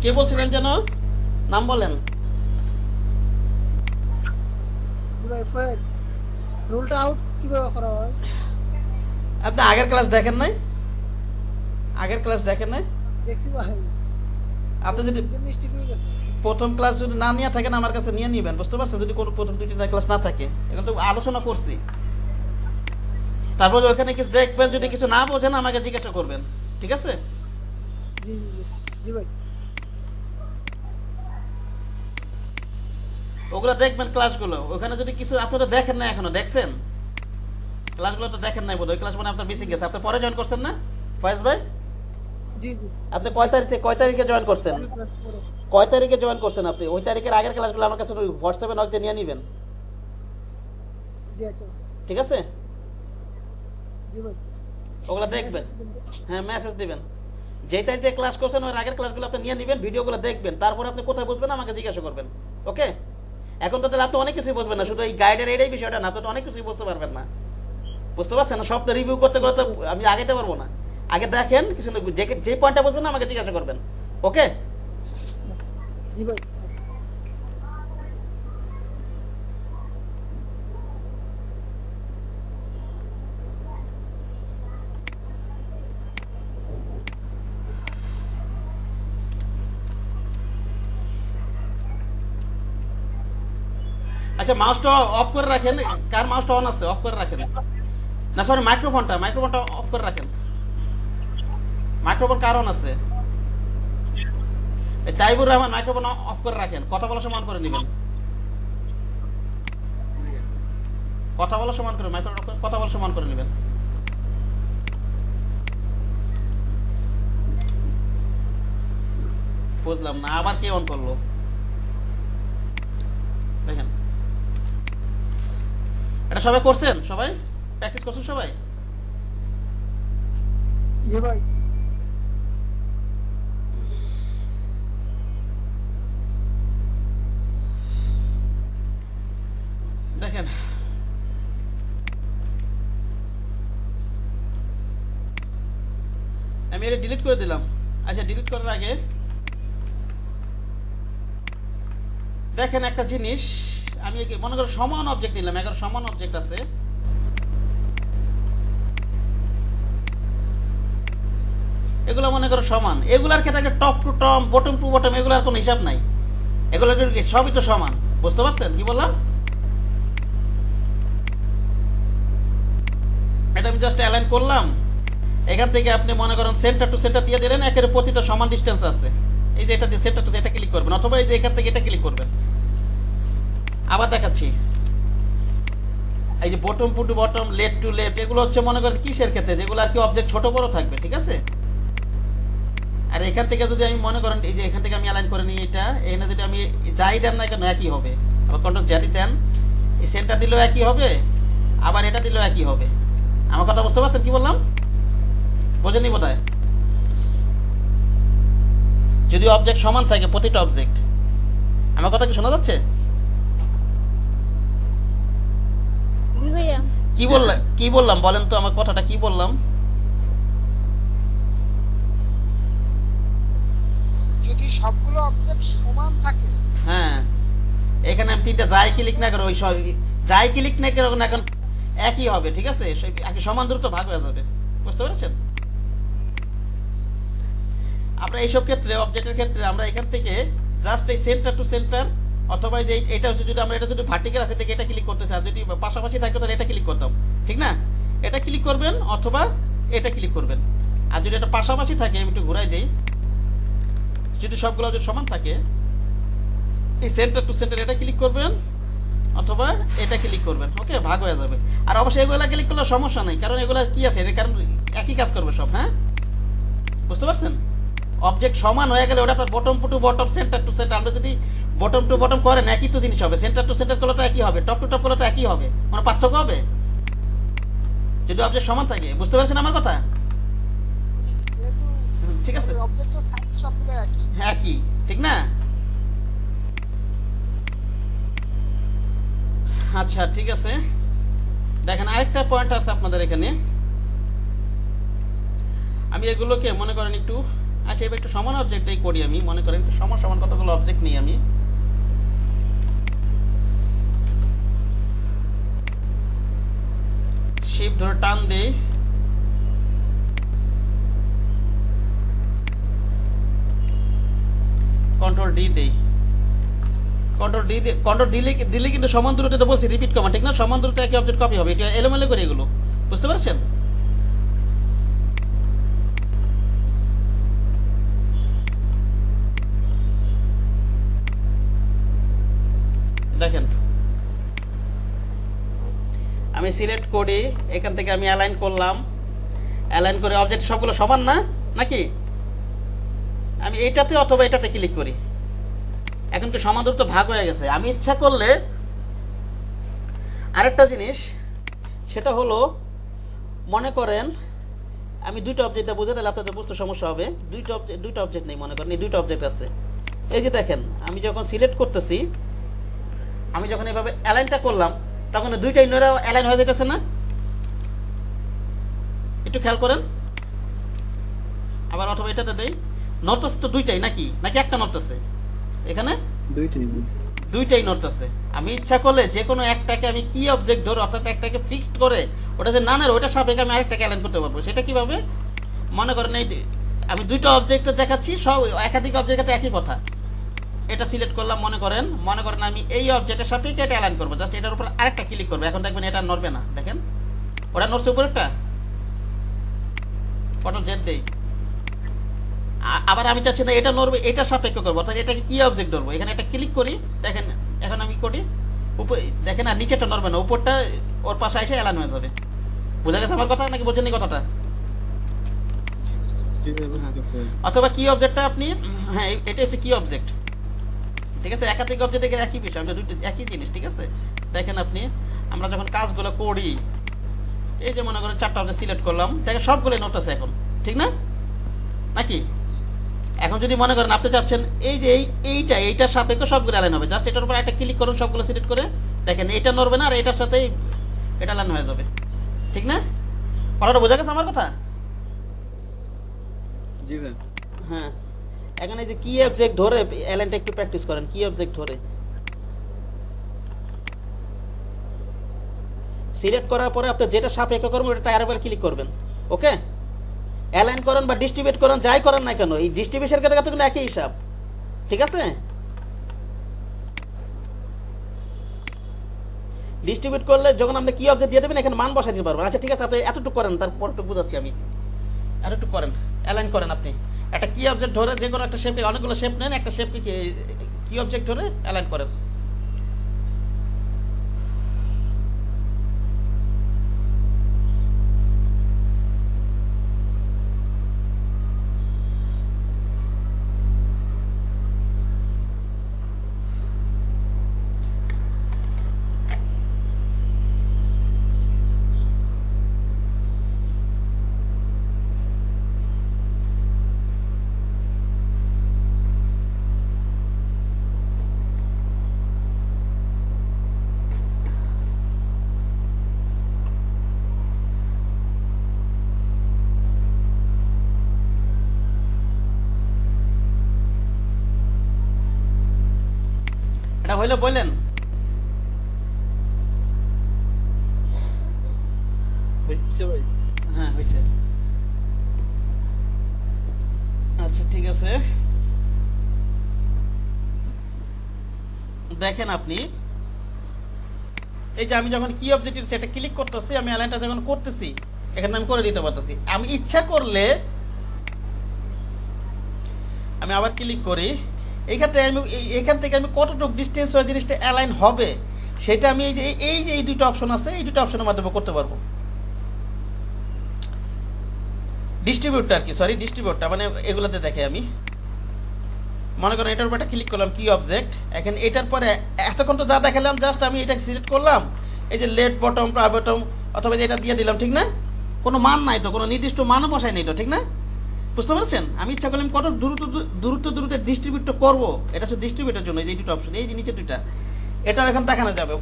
S1: কে বলছিলেন যেন? নাম বলেন।
S4: জি ভাই ফয়েদ, রুলটা আউট কিভাবে করা হয়?
S1: আপনি আগের ক্লাস দেখেন নাই? আগের ক্লাস দেখেন নাই?
S4: দেখছি ভাই,
S1: আপনি যদি
S4: মিস্টেক হয়ে গেছে।
S1: প্রথম ক্লাস যদি না নিয়ে থাকেন আমার কাছে নিয়ে নিবেন, বুঝতে পারছেন? যদি কোনো প্রথম 2-3টা ক্লাস না থাকে, এখন তো আলোচনা করছি। তারপর ওখানে কিছু দেখবেন, যদি কিছু না বোঝেন আমাকে জিজ্ঞাসা করবেন, ঠিক আছে?
S4: জি জি জি। জি ভাই।
S1: ওগুলো দেখবেন ক্লাসগুলো। ওখানে যদি কিছু আপনারা দেখেন না, এখনো দেখছেন ক্লাসগুলো তো দেখেন নাই বোধহয়। ওই ক্লাস মানে আপনার মিসিং গেছে। আপনি পরে জয়েন করছেন না ফয়েজ ভাই?
S4: জি জি।
S1: আপনি কয় তারিখে জয়েন করছেন? কয় তারিখে জয়েন করছেন আপনি? ওই তারিখের আগের ক্লাসগুলো আমার কাছে হোয়াটসঅ্যাপে নক দিয়ে নিয়ে নেবেন,
S4: জি আচ্ছা।
S1: ঠিক আছে?
S4: জি ভাই।
S1: ওগুলো দেখবেন। হ্যাঁ, মেসেজ দিবেন। যেই তারিখে ক্লাস করছেন ওর আগের ক্লাসগুলো আপনি নিয়ে নেবেন, ভিডিওগুলো দেখবেন, তারপর আপনি কোথায় বুঝবেন আমাকে জিজ্ঞাসা করবেন, ওকে? এখন তো তাহলে আপনি অনেক কিছুই বুঝবেন না, শুধু এই গাইডের এটাই বিষয়টা না, আপনি তো অনেক কিছুই বুঝতে পারবেন না, বুঝতে পারছেন না? সব তো রিভিউ করতে করতে আমি আগাইতে পারবো না। আগে দেখেন কিছু, যে পয়েন্টটা বুঝবেন না আমাকে জিজ্ঞাসা করবেন, ওকে?
S4: জি ভাই।
S1: আচ্ছা, মাউসটা অফ করে রাখেন। কার মাউসটা অন আছে? অফ করে রাখেন। না সরি, মাইক্রোফোনটা অফ করে রাখেন। মাইক্রোফোন কার অন আছে? এই তাইবুর রহমান, মাইক্রোফোন অফ করে রাখেন। কথা বলা সমান করে নেবেন, কথা বলা সমান করে, মাইক্রোফোন কথা বলা সমান করে নেবেন। বুঝলাম না, আবার কে অন করলো? দেখেন, এটা সবাই করছেন? সবাই প্র্যাকটিস করছেন সবাই?
S4: জি ভাই।
S1: দেখেন, আমি এটা ডিলিট করে দিলাম। আচ্ছা, ডিলিট করার আগে দেখেন একটা জিনিস। আমি মনে করো সমান অবজেক্ট নিলাম, 11 সমান অবজেক্ট আছে। এগুলো মনে করো সমান। এগুলার ক্ষেত্রে top to top, bottom to bottom, এগুলার কোনো হিসাব নাই। এগুলো সবই তো সমান, বুঝতে পারছেন কি বললাম? এটা আমি জাস্ট অ্যালাইন করলাম। এখান থেকে আপনি মনে করেন সেন্টার টু সেন্টার দিয়ে দিলেন, একের প্রতিটা সমান ডিস্টেন্স আছে। এই যে এটা দিয়ে সেন্টার টু এটা ক্লিক করবেন, অথবা এই যে এখান থেকে এটা ক্লিক করবেন। আবার দেখাচ্ছি, এই যে bottom to bottom, left to left, এগুলো হচ্ছে মনে করেন কিসের ক্ষেত্রে, যেগুলো আর কি অবজেক্ট ছোট বড় থাকবে, ঠিক আছে? আর এখান থেকে যদি আমি মনে করেন এই যে এখান থেকে আমি অ্যালাইন করে নিই, এটা এখানে যদি আমি যাই দেন না কেন একই হবে। আবার কন্ট্রোল জ্যাডি দেন, এই সেন্টার দিলেও একই হবে, আবার এটা দিলেও একই হবে। আমার কথা বুঝতে পারছেন কি বললাম? বোঝেনি বোধহয়? যদি অবজেক্ট সমান থাকে, প্রতিটা অবজেক্ট। আমার কথা কি শোনা যাচ্ছে?
S2: জি ভাইয়া।
S1: কি বললাম বলেন তো, আমার কথাটা কি বললাম?
S3: যদি সবগুলো অবজেক্ট সমান থাকে,
S1: হ্যাঁ, এখানে আমি তিনটা যাই ক্লিক না করে, ওই যাই ক্লিক না করে এখন একই হবে, ঠিক আছে? একই সমান দূরত্ব ভাগ হয়ে যাবে, বুঝতে পেরেছেন? আমরা এইসব ক্ষেত্রে, অবজেক্টের ক্ষেত্রে আমরা এখান থেকে জাস্ট এই সেন্টার টু সেন্টার, অথবা যে এটা হচ্ছে যদি আমরা এটা যদি ভার্টিক্যাল আছে থেকে এটা ক্লিক করতেছি, আর যদি পাশাপাশি থাকতো তাহলে এটা ক্লিক করতাম, ঠিক না? এটা ক্লিক করবেন অথবা এটা ক্লিক করবেন। আর যদি এটা পাশাপাশি থাকে, আমি একটু ঘুরাই দেই, যদি সবগুলো যদি সমান থাকে, এই সেন্টার টু সেন্টার এটা ক্লিক করবেন অথবা এটা ক্লিক করবেন, ওকে? ভাগ হয়ে যাবে। আর অবশ্যই এগুলা ক্লিক করলে সমস্যা নেই, কারণ এগুলা কি আছে, এর কারণ একই কাজ করবে সব, হ্যাঁ? বুঝতে পারছেন? অবজেক্ট সমান হয়ে গেলে ওটা তো bottom to bottom, centre to centre. আমরা যদি বটম টু বটম করেন একই তো জিনিস হবে, সেন্টার টু সেন্টার করলে তো একই হবে, টপ টু টপ করলে তো একই হবে, কোনো পার্থক্য হবে যদি অবজেক্ট সমান থাকে? বুঝতে পারছেন আমার কথা?
S3: যেহেতু
S1: ঠিক আছে,
S3: অবজেক্টের সাইজ সবগুলো একই।
S1: একই, ঠিক না? আচ্ছা, ঠিক আছে। দেখেন আরেকটা পয়েন্ট আছে আপনাদের এখানে। আমি এগুলোকে মনে করেন একটু আচ্ছা এবার একটু সমান অবজেক্টটাই করি আমি, মনে করেন একটু সমান সমান কতগুলো অবজেক্ট নিই আমি। শিফট ধরে টান দেই, কন্ট্রোল ডি দেই, কন্ট্রোল দিলে কিন্তু সমান দূরত্বে তো বলছি রিপিট কমা, ঠিক না? সমান দূরত্বে একই অবজেক্ট কপি হবে, এটা এলোমেলো করে এগুলো, বুঝতে পারছেন? দেখেন আমি সিলেক্ট করি, এখান থেকে আমি অ্যালাইন করলাম, অ্যালাইন করে অবজেক্ট সবগুলো সমান না নাকি? আমি এইটাতে অথবা এটাতে ক্লিক করি, এখন কি সমান দূরত্ব ভাগ হয়ে গেছে। আমি ইচ্ছা করলে আরেকটা জিনিস, সেটা হলো মনে করেন আমি দুইটা অবজেক্টটা বুঝে, তাহলে আপনাদের বুঝতে সমস্যা হবে। দুইটা অবজেক্ট নেই, মনে করেন এই দুইটা অবজেক্ট আছে। এই যে দেখেন আমি যখন সিলেক্ট করতেছি, আমি যখন এইভাবে অ্যালাইনটা করলাম, তখন দুইটাই নয়রা অ্যালাইন হয়ে যেতেছে না? একটু খেয়াল করেন। আবার অথবা এটাতে দেই, নড়তেছে তো দুইটাই নাকি, নাকি একটা নড়তেছে? এখানে দুইটাই নড়তেছে। আমি ইচ্ছা করলে যে কোনো একটাকে আমি কি অবজেক্ট ধরে, অর্থাৎ একটাকে ফিক্সড করে ওটা যে না ওটা সাপেক্ষে আমি আরেকটাকে অ্যালাইন করতে পারবো। সেটা কিভাবে? মনে করেন এই আমি দুইটা অবজেক্ট দেখাচ্ছি, সব একাধিক অবজেক্টে একই কথা। এটা সিলেক্ট করলাম, মনে করেন আমি এই অবজেক্টের সাপেক্ষে এটা অ্যালাইন করবো, জাস্ট এটার উপর আরেকটা ক্লিক করবো। এখন দেখবেন এটা নড়বে না, দেখেন ওটা নড়ছে উপরেরটা। কন্ট্রোল জেড দেই, আবার আমি চাচ্ছি না এটা নড়বে, এটা সাপেক্ষ করবো, অর্থাৎ এটাকে কি অবজেক্ট ধরবো, এখানে একটা ক্লিক করি। দেখেন এখন আমি করি দেখেন আর নিচেটা নড়বে না, উপরটা ওর পাশে এসে অ্যালাইন হয়ে যাবে। বুঝা গেছে আমার কথা নাকি বোঝেননি কথাটা? অথবা কি অবজেক্টটা আপনি, হ্যাঁ এটা হচ্ছে কি অবজেক্ট, ঠিক আছে? একাধিক অবজেক্ট একই বিষয়, আমরা দুটো একই জিনিস, ঠিক আছে? দেখেন আপনি আমরা যখন কাজগুলো করি, এই যে মনে করেন চারটা অবজেক্ট সিলেক্ট করলাম, দেখেন সবগুলো নড়তেছে এখন, ঠিক না নাকি? এখন যদি মনে করেন আপনি চাচ্ছেন এই যে এইটার সাপেক্ষে সবগুলো অ্যালাইন হবে, জাস্ট এটার উপর একটা ক্লিক করুন, সবগুলো সিলেক্ট করে দেখেন এটা নড়বে না, আর এটার সাথে এটা অ্যালাইন হয়ে যাবে, ঠিক না? কথাটা বোঝা গেছে আমার কথা?
S7: জি ভাই।
S1: হ্যাঁ, এখন এই যে কি অবজেক্ট ধরে অ্যালাইনটা একটু প্র্যাকটিস করেন। কি অবজেক্ট ধরে সিলেক্ট করার পরে আপনি যেটা সাপেক্ষ করবেন ওটা আরেকবার ক্লিক করবেন, ওকে? অ্যালাইন করেন বা ডিস্ট্রিবিউট করেন, যাই করেন না কেন, এই ডিস্ট্রিবিউশনের ক্ষেত্রে কিন্তু একই হিসাব, ঠিক আছে? ডিস্ট্রিবিউট করলে যখন আপনি কি অবজেক্ট দিয়ে দেবেন, এখানে মান বসাই দিতে পারবেন। আচ্ছা ঠিক আছে, আপনি এতটুকু করেন, তারপর একটু বুঝাচ্ছি আমি। আর একটু করেন, অ্যালাইন করেন আপনি একটা কি অবজেক্ট ধরে, যে কোনো একটা শেপে, অনেকগুলো শেপ নেন, একটা শেপকে কি অবজেক্ট ধরে অ্যালাইন করেন। এটা হইলে বললেন
S7: হচ্ছে ভাই।
S1: হ্যাঁ হয়েছে। আচ্ছা ঠিক আছে, দেখেন আপনি এই যে আমি যখন কি অবজেক্টিভ সেটা ক্লিক করতেছি, আমি অ্যালাইনটা যখন করতেছি, এখানে আমি করে দিতে পারতেছি। আমি ইচ্ছা করলে আমি আবার ক্লিক করি, এখান থেকে আমি কতটুকু ডিস্টেন্স হয়ে জিনিসটা অ্যালাইন হবে সেটা আমি এই দুটো অপশন আছে, এই দুটো অপশনের মাধ্যমে করতে পারবো। ডিস্ট্রিবিউটটা আর কি, সরি ডিস্ট্রিবিউটটা মানে এগুলাতে দেখে আমি মনে করেন এটার উপর একটা ক্লিক করলাম কি অবজেক্ট, এখন এটার পরে এতক্ষণ তো যা দেখালাম, জাস্ট আমি এটা সিলেক্ট করলাম, এই যে লেফট বটম বটম অথবা এটা দিয়ে দিলাম, ঠিক না? কোনো মান নাই তো, কোনো নির্দিষ্ট মানও বসাই নাই তো, ঠিক না? বুঝতে পারছেন? আমি ইচ্ছা করলাম কত দূরত্ব ডিস্ট্রিবিউট করবো, এটা শুধু ডিস্ট্রিবিউটের জন্য। এই দুটো অপশন, এই যে নিচে দুইটা, এটাও এখন দেখানো যাবে,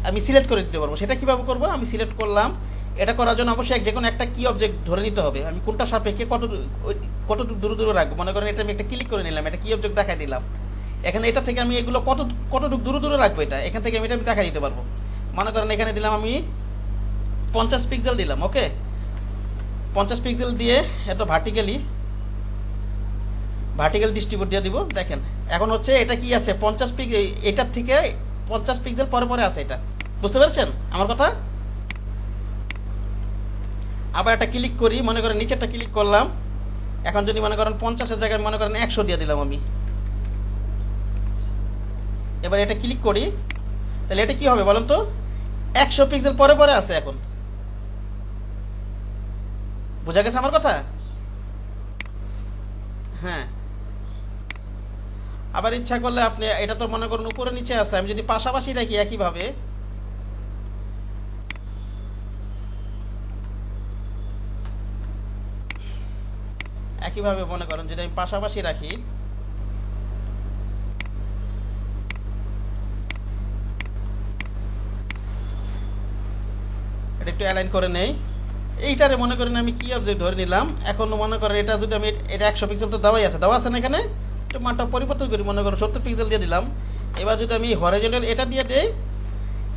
S1: আমি সিলেক্ট করে দিতে পারবো। সেটা কিভাবে করবো? আমি সিলেক্ট করলাম, এটা করার জন্য অবশ্যই যে কোনো একটা কি অবজেক্ট ধরে নিতে হবে। আমি কোনটা সাপেক্ষে কত দূরে দূরে রাখবো, মনে করেন এটা আমি একটা ক্লিক করে নিলাম, এটা কি অবজেক্ট দেখাই দিলাম। এখানে এটা থেকে আমি এগুলো কতটুকু দূরে দূরে রাখবো, এটা এখান থেকে আমি এটা দেখাই দিতে পারবো। মনে করেন এখানে দিলাম আমি 50 পিক্সেল দিলাম, ওকে 50 পিক্সেল দিয়ে এটা ভার্টিক্যাল ডিস্ট্রিবিউট দিয়ে দিব। দেখেন এখন হচ্ছে এটা কি আছে 50 পিক্সেল, এটার থেকে 50 পিক্সেল পরে পরে আছে, এটা বুঝতে পেরেছেন আমার কথা। আবার একটা ক্লিক করি, মনে করেন নিচেরটা ক্লিক করলাম, এখন যদি মনে করেন 50-এর জায়গায় মনে করেন 100 দিয়ে দিলাম আমি। এবার এটা ক্লিক করি, তাহলে এটা কি হবে বলেন তো, 100 পিক্সেল পরে পরে আছে এখন। বোঝা গেছে আমার কথা? হ্যাঁ। আবার ইচ্ছা করলে আপনি এটা তো মনে করেন উপরে নিচে আছে, আমি যদি পাশাপাশি রাখি একইভাবে, মনে করেন যদি আমি পাশাপাশি রাখি, এটা একটু অ্যালাইন করে নেই। এইটারে মনে করেন আমি কি অবজেক্ট ধরে নিলাম, এখন মনে করেন এটা যদি আমি এটা 100 পিক্সেল তো দেওয়া আছে না এখানে, একটু মানটা পরিবর্তন করি, মনে করেন 70 পিক্সেল দিয়ে দিলাম। এবার যদি আমি হরাইজন্টাল এটা দিয়ে দেই,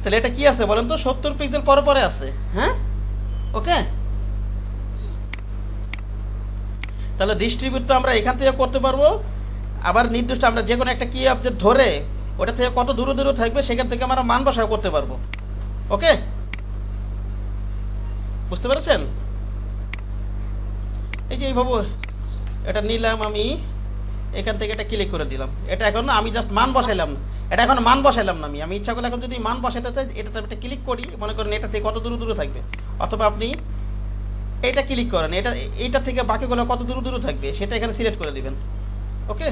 S1: তাহলে এটা কি আছে বলেন তো, 70 পিক্সেল পরে পরে আছে। হ্যাঁ, ওকে। তাহলে ডিস্ট্রিবিউট তো আমরা এখান থেকে করতে পারবো, আবার নির্দিষ্ট আমরা যে কোনো একটা কি অবজেক্ট ধরে ওটা থেকে কত দূরে দূরে থাকবে সেখান থেকে আমরা মান বসাও করতে পারবো। ওকে, বুঝতে পেরেছেন? এই যে এইভাবে এটা নিলাম আমি, এখান থেকে এটা ক্লিক করে দিলাম, এটা এখন না আমি জাস্ট মান বসাইলাম না, এটা এখন মান বসাইলাম না আমি ইচ্ছা করলে এখন যদি মান বসাইতে চাই এটাতে একটা ক্লিক করি, মনে করেন এটা থেকে কত দূরে দূরে থাকবে, অথবা আপনি এটা ক্লিক করেন, এইটা থেকে বাকিগুলো কত দূরে দূরে থাকবে সেটা এখানে সিলেক্ট করে দিবেন। ওকে,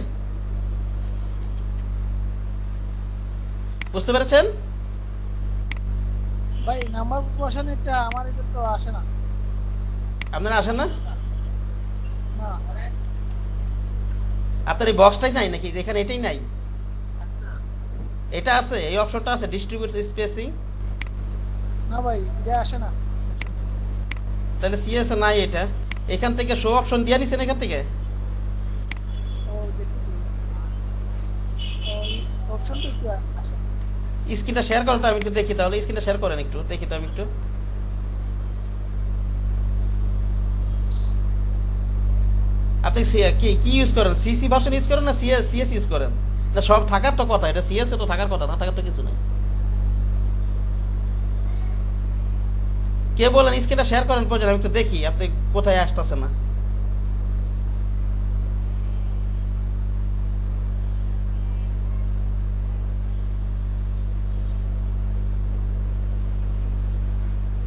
S1: বুঝতে পেরেছেন?
S4: ভাই নাম্বার বসানোটা আমার এটা তো আসে না।
S1: আপনারা আসেন না?
S4: না
S1: আপনার এই বক্সটাই নাই নাকি, যেখানে এটাই নাই? এটা আছে, এই অপশনটা আছে ডিস্ট্রিবিউট স্পেসিং।
S4: না ভাই এটা আসে না।
S1: তাহলে সিএস নাই এটা, এখান থেকে শো অপশন দিয়ে নিছেন এখান থেকে।
S4: ও দেখতেছি, ওই অপশনটা কি আসে?
S1: স্ক্রিনটা শেয়ার করো তো, আমি একটু দেখি, তাহলে স্ক্রিনটা শেয়ার করেন একটু দেখি তো আমি একটু। আপনি কি ইউজ করেন, সিসি ভার্সন ইউজ করেন না সিএস ইউজ করেন? না সব থাকার তো কথা, এটা সিএস এ তো থাকার কথা, না থাকার তো কিছু নেই। কে বলেন স্ক্রিনটা শেয়ার করেন প্রয়োজন, আমি একটু দেখি আপনি কোথায় আসতেছে না।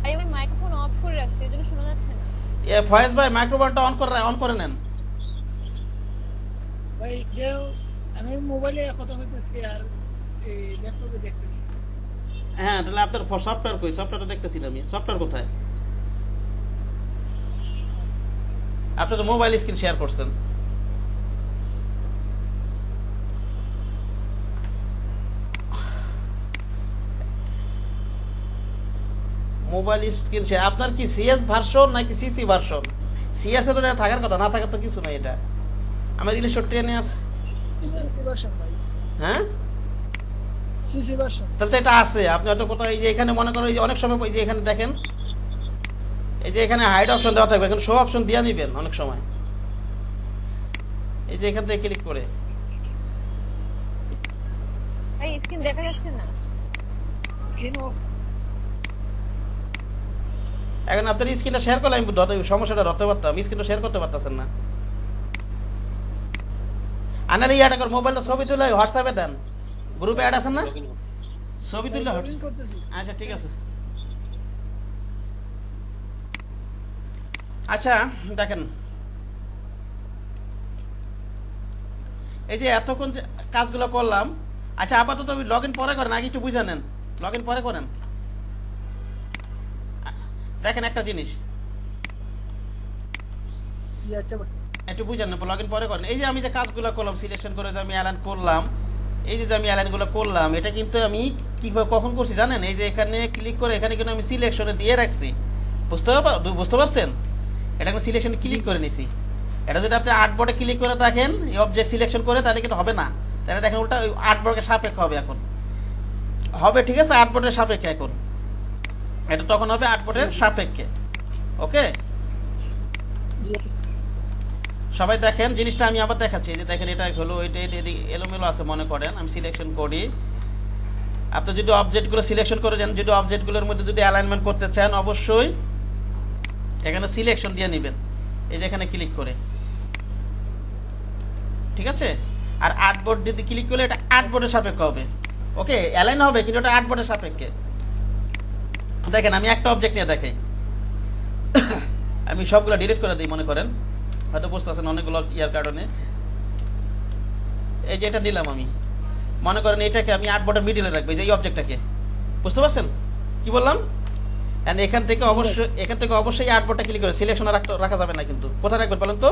S2: আমি মাইক্রোফোন অফ করে রাখছি, এজন্য শোনা যাচ্ছে না।
S1: ফয়েজ ভাই মাইক্রোফোনটা অন করে নেন।
S4: ভাই কেউ আমি মোবাইলে কথা হইতেছি আর এই ল্যাপটপে দেখতেছি।
S1: হ্যাঁ, তাহলে আপনার সফটওয়্যার কই? সফটওয়্যারটা দেখতেছি না আমি, সফটওয়্যার কোথায়? আপনি তো মোবাইল স্ক্রিন শেয়ার করছেন। মোবাইল স্ক্রিন শেয়ার আপনার কি সিএস ভার্সন নাকি সিসি ভার্সন? সিএস এর তো থাকার কথা, না থাকার তো কিছু নাই। এটা আমার ইংলিশ ট্রেনে আছে।
S4: সিসি ভার্সন ভাই।
S1: হ্যাঁ,
S4: সিসি ভার্সন।
S1: তাহলে তো এটা আছে, আপনি হয়তো কোথাও এই যে এখানে মনে করো, এই যে অনেক সময় এই যে এখানে দেখেন, এই যে এখানে হাইড অপশন দেওয়া থাকবে, এখানে শো অপশন দিয়ে নিবেন অনেক সময়, এই যে এখান থেকে ক্লিক করে।
S2: ভাই স্ক্রিন দেখা যাচ্ছে না।
S4: Screen off.
S1: এখন আপনার স্ক্রিনটা শেয়ার করলে আমি সমস্যাটা ধরতে পারতাম, স্ক্রিনটা শেয়ার করতে পারতেছেন না। আনালে ইয়াটা কর, মোবাইলটা ছবি তুলে হোয়াটসঅ্যাপে দেন, গ্রুপে অ্যাড আছেন না, ছবি তুলে
S4: লগ করতেছি।
S1: আচ্ছা ঠিক আছে। আচ্ছা দেখেন, এই যে এতক্ষণ যে কাজগুলো করলাম, আচ্ছা আপাতত লগ ইন পরে করেন, আগে একটু বুঝে নেন, লগ ইন পরে করেন। দেখেন একটা জিনিস
S4: আচ্ছা ভাই
S1: একটু বুঝেন না, লগ ইন পরে করেন। এই যে আমি যে কাজগুলো করলাম, সিলেকশন করে যে আমি অ্যালাইন করলাম, এই যে আমি অ্যালাইনগুলো করলাম, এটা কিন্তু আমি কিভাবে কখন করছি জানেন? এই যে এখানে ক্লিক করে এখানে কিন্তু আমি সিলেকশনে দিয়ে রাখছি, বুঝতে পারছেন? এটা একটা সিলেকশন ক্লিক করে নিছি। এটা যদি আপনি আর্টবোর্ডে ক্লিক করে দেখেন এই অবজেক্ট সিলেকশন করে, তাহলে কিন্তু হবে না। তাহলে দেখেন ওটা ওই আর্টবোর্ডের সাপেক্ষে হবে এখন হবে, ঠিক আছে? আর্টবোর্ডের সাপেক্ষে এখন এটা তখন হবে আর্টবোর্ডের সাপেক্ষে। ওকে,
S4: জি
S1: সবাই দেখেন জিনিসটা আমি আবার দেখাচ্ছি। এই যে দেখেন এটা হলো এটা এলোমেলো আছে মনে করেন, আমি সিলেকশন করি। আপনি যদি অবজেক্টগুলো সিলেকশন করে যান, যদি অবজেক্টগুলোর মধ্যে যদি অ্যালাইনমেন্ট করতে চান, অবশ্যই এখানে সিলেকশন দিয়ে নেবেন, এই যে এখানে ক্লিক করে, ঠিক আছে? আর আর্টবোর্ড যদি ক্লিক করলে এটা আর্টবোর্ডের সাপেক্ষে হবে। ওকে, অ্যালাইন হবে কিন্তু এটা আর্টবোর্ডের সাপেক্ষে। দেখেন আমি একটা অবজেক্ট নিয়ে দেখাই, আমি সবগুলো ডিলিট করে দিই মনে করেন, হয়তো বুঝতেছেন অনেকগুলো ইয়ার কারণে। এই যে এটা দিলাম আমি, মনে করেন এটাকে আমি আর্টবোর্ডের মিডলে রাখবো, এই যে এই অবজেক্টটাকে, বুঝতে পারছেন কি বললাম? এন্ড এখান থেকে অবশ্যই আর্টবোর্ডটা ক্লিক করে সিলেকশন রাখা যাবে না, কিন্তু কোথায় রাখবেন বলেন তো?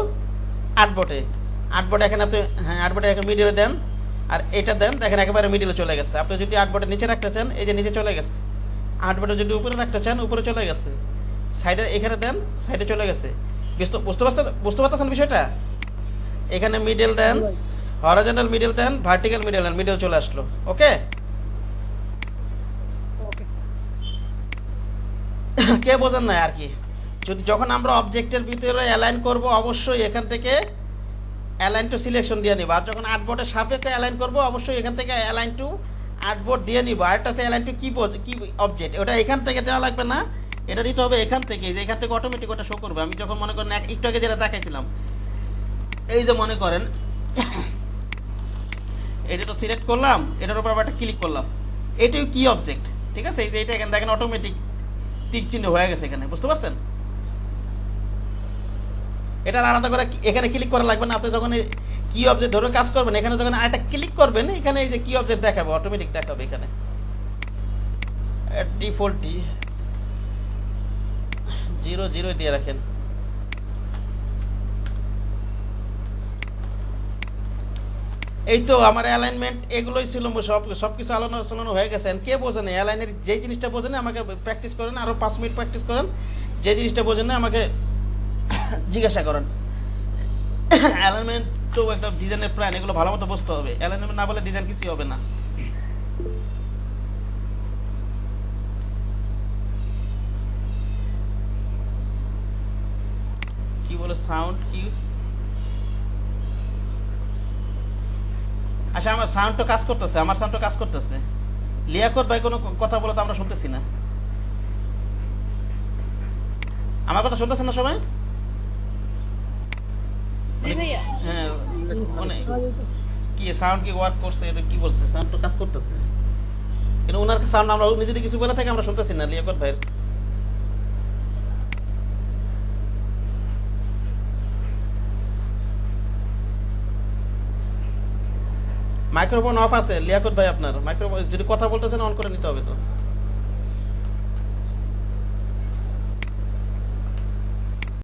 S1: আর্টবোর্ডে এখানে আপনি, হ্যাঁ আর্টবোর্ডে এখানে মিডলে দেন, আর এটা দেন, দেখেন একেবারে মিডলে চলে গেছে। আপনি যদি আর্টবোর্ডের নিচে রাখতে চান, এই যে নিচে চলে গেছে। আর্টবোর্ডে যদি উপরে রাখতে চান, উপরে চলে গেছে। সাইডে এখানে দেন, সাইডে চলে গেছে। বুঝতে পারছেন বিষয়টা? এখানে মিডল দেন, হরাইজন্টাল মিডল দেন, ভার্টিক্যাল মিডল দেন, মিডল চলে আসলো। ওকে,
S4: ওকে
S1: কে বোঝেন না আর কি? যখন আমরা অবজেক্টের ভিতরে অ্যালাইন করব, অবশ্যই এখান থেকে অ্যালাইন টু সিলেকশন দিয়ে নিব। আর যখন আর্টবোর্ডের সাপেক্ষে অ্যালাইন করব, অবশ্যই এখান থেকে অ্যালাইন টু আর্টবোর্ড দিয়ে নিব। আরেকটা আছে অ্যালাইন টু কি অবজেক্ট, ওটা এখান থেকে দেওয়া লাগবে না, এটা দিতে হবে এখান থেকে। যে এখান থেকে অটোমেটিক ওটা শো করবে। আমি যখন মনে করেন একটু আগে যেটা দেখাইছিলাম, এই যে মনে করেন এটা তো সিলেক্ট করলাম, এটার উপর আবার একটা ক্লিক করলাম, এটাই কি অবজেক্ট, ঠিক আছে? এই যে এটা এখানে দেখেন অটোমেটিক টিক চিহ্ন হয়ে গেছে এখানে, বুঝতে পারছেন? এটা আলাদা করে এখানে ক্লিক করা লাগবে না। আপনি যখন কি অবজেক্ট ধরে কাজ করবেন, এখানে যখন আরেকটা ক্লিক করবেন, এখানে এই যে কি অবজেক্ট দেখাবে, অটোমেটিক দেখাবে এখানে। ডিফল্ট 0 দিয়ে রাখেন। এই তো আমার অ্যালাইনমেন্ট এগুলোই ছিল, সবকিছু আলোচনা হয়ে গেছে। কে বোঝেন অ্যালাইনের যে জিনিসটা বোঝেন আমাকে প্র্যাকটিস করেন, আরো 5 মিনিট প্র্যাকটিস করেন। যে জিনিসটা বোঝেন না আমাকে জিজ্ঞাসা করেন। অ্যালাইনমেন্ট তো একটা ডিজাইনের প্ল্যান, এগুলো ভালো মতো বুঝতে হবে। অ্যালাইনমেন্ট না বলে ডিজাইন কিছুই হবে না। কি বলে সাউন্ড কি? আচ্ছা, আমার সাউন্ড তো কাজ করতেছে, লিয়াকত ভাই কোনো কথা বলে তো আমরা শুনতেছি না। আমার কথা শুনতেছেন না সবাই?
S2: জি ভাইয়া।
S1: হ্যাঁ, মানে কি সাউন্ড কি ওয়ার্ক করছে, এটা কি বলছে? সাউন্ড তো কাজ করতেছে, কিন্তু ওনার সাউন্ড আমরা নিজে কিছু বলে থাকি আমরা শুনতেছি না লিয়াকত ভাইয়ের। মাইক্রোফোন অফ আছে লিয়াকত ভাই, আপনার মাইক্রোফোন যদি কথা বলতেছেন অন করে নিতে হবে তো।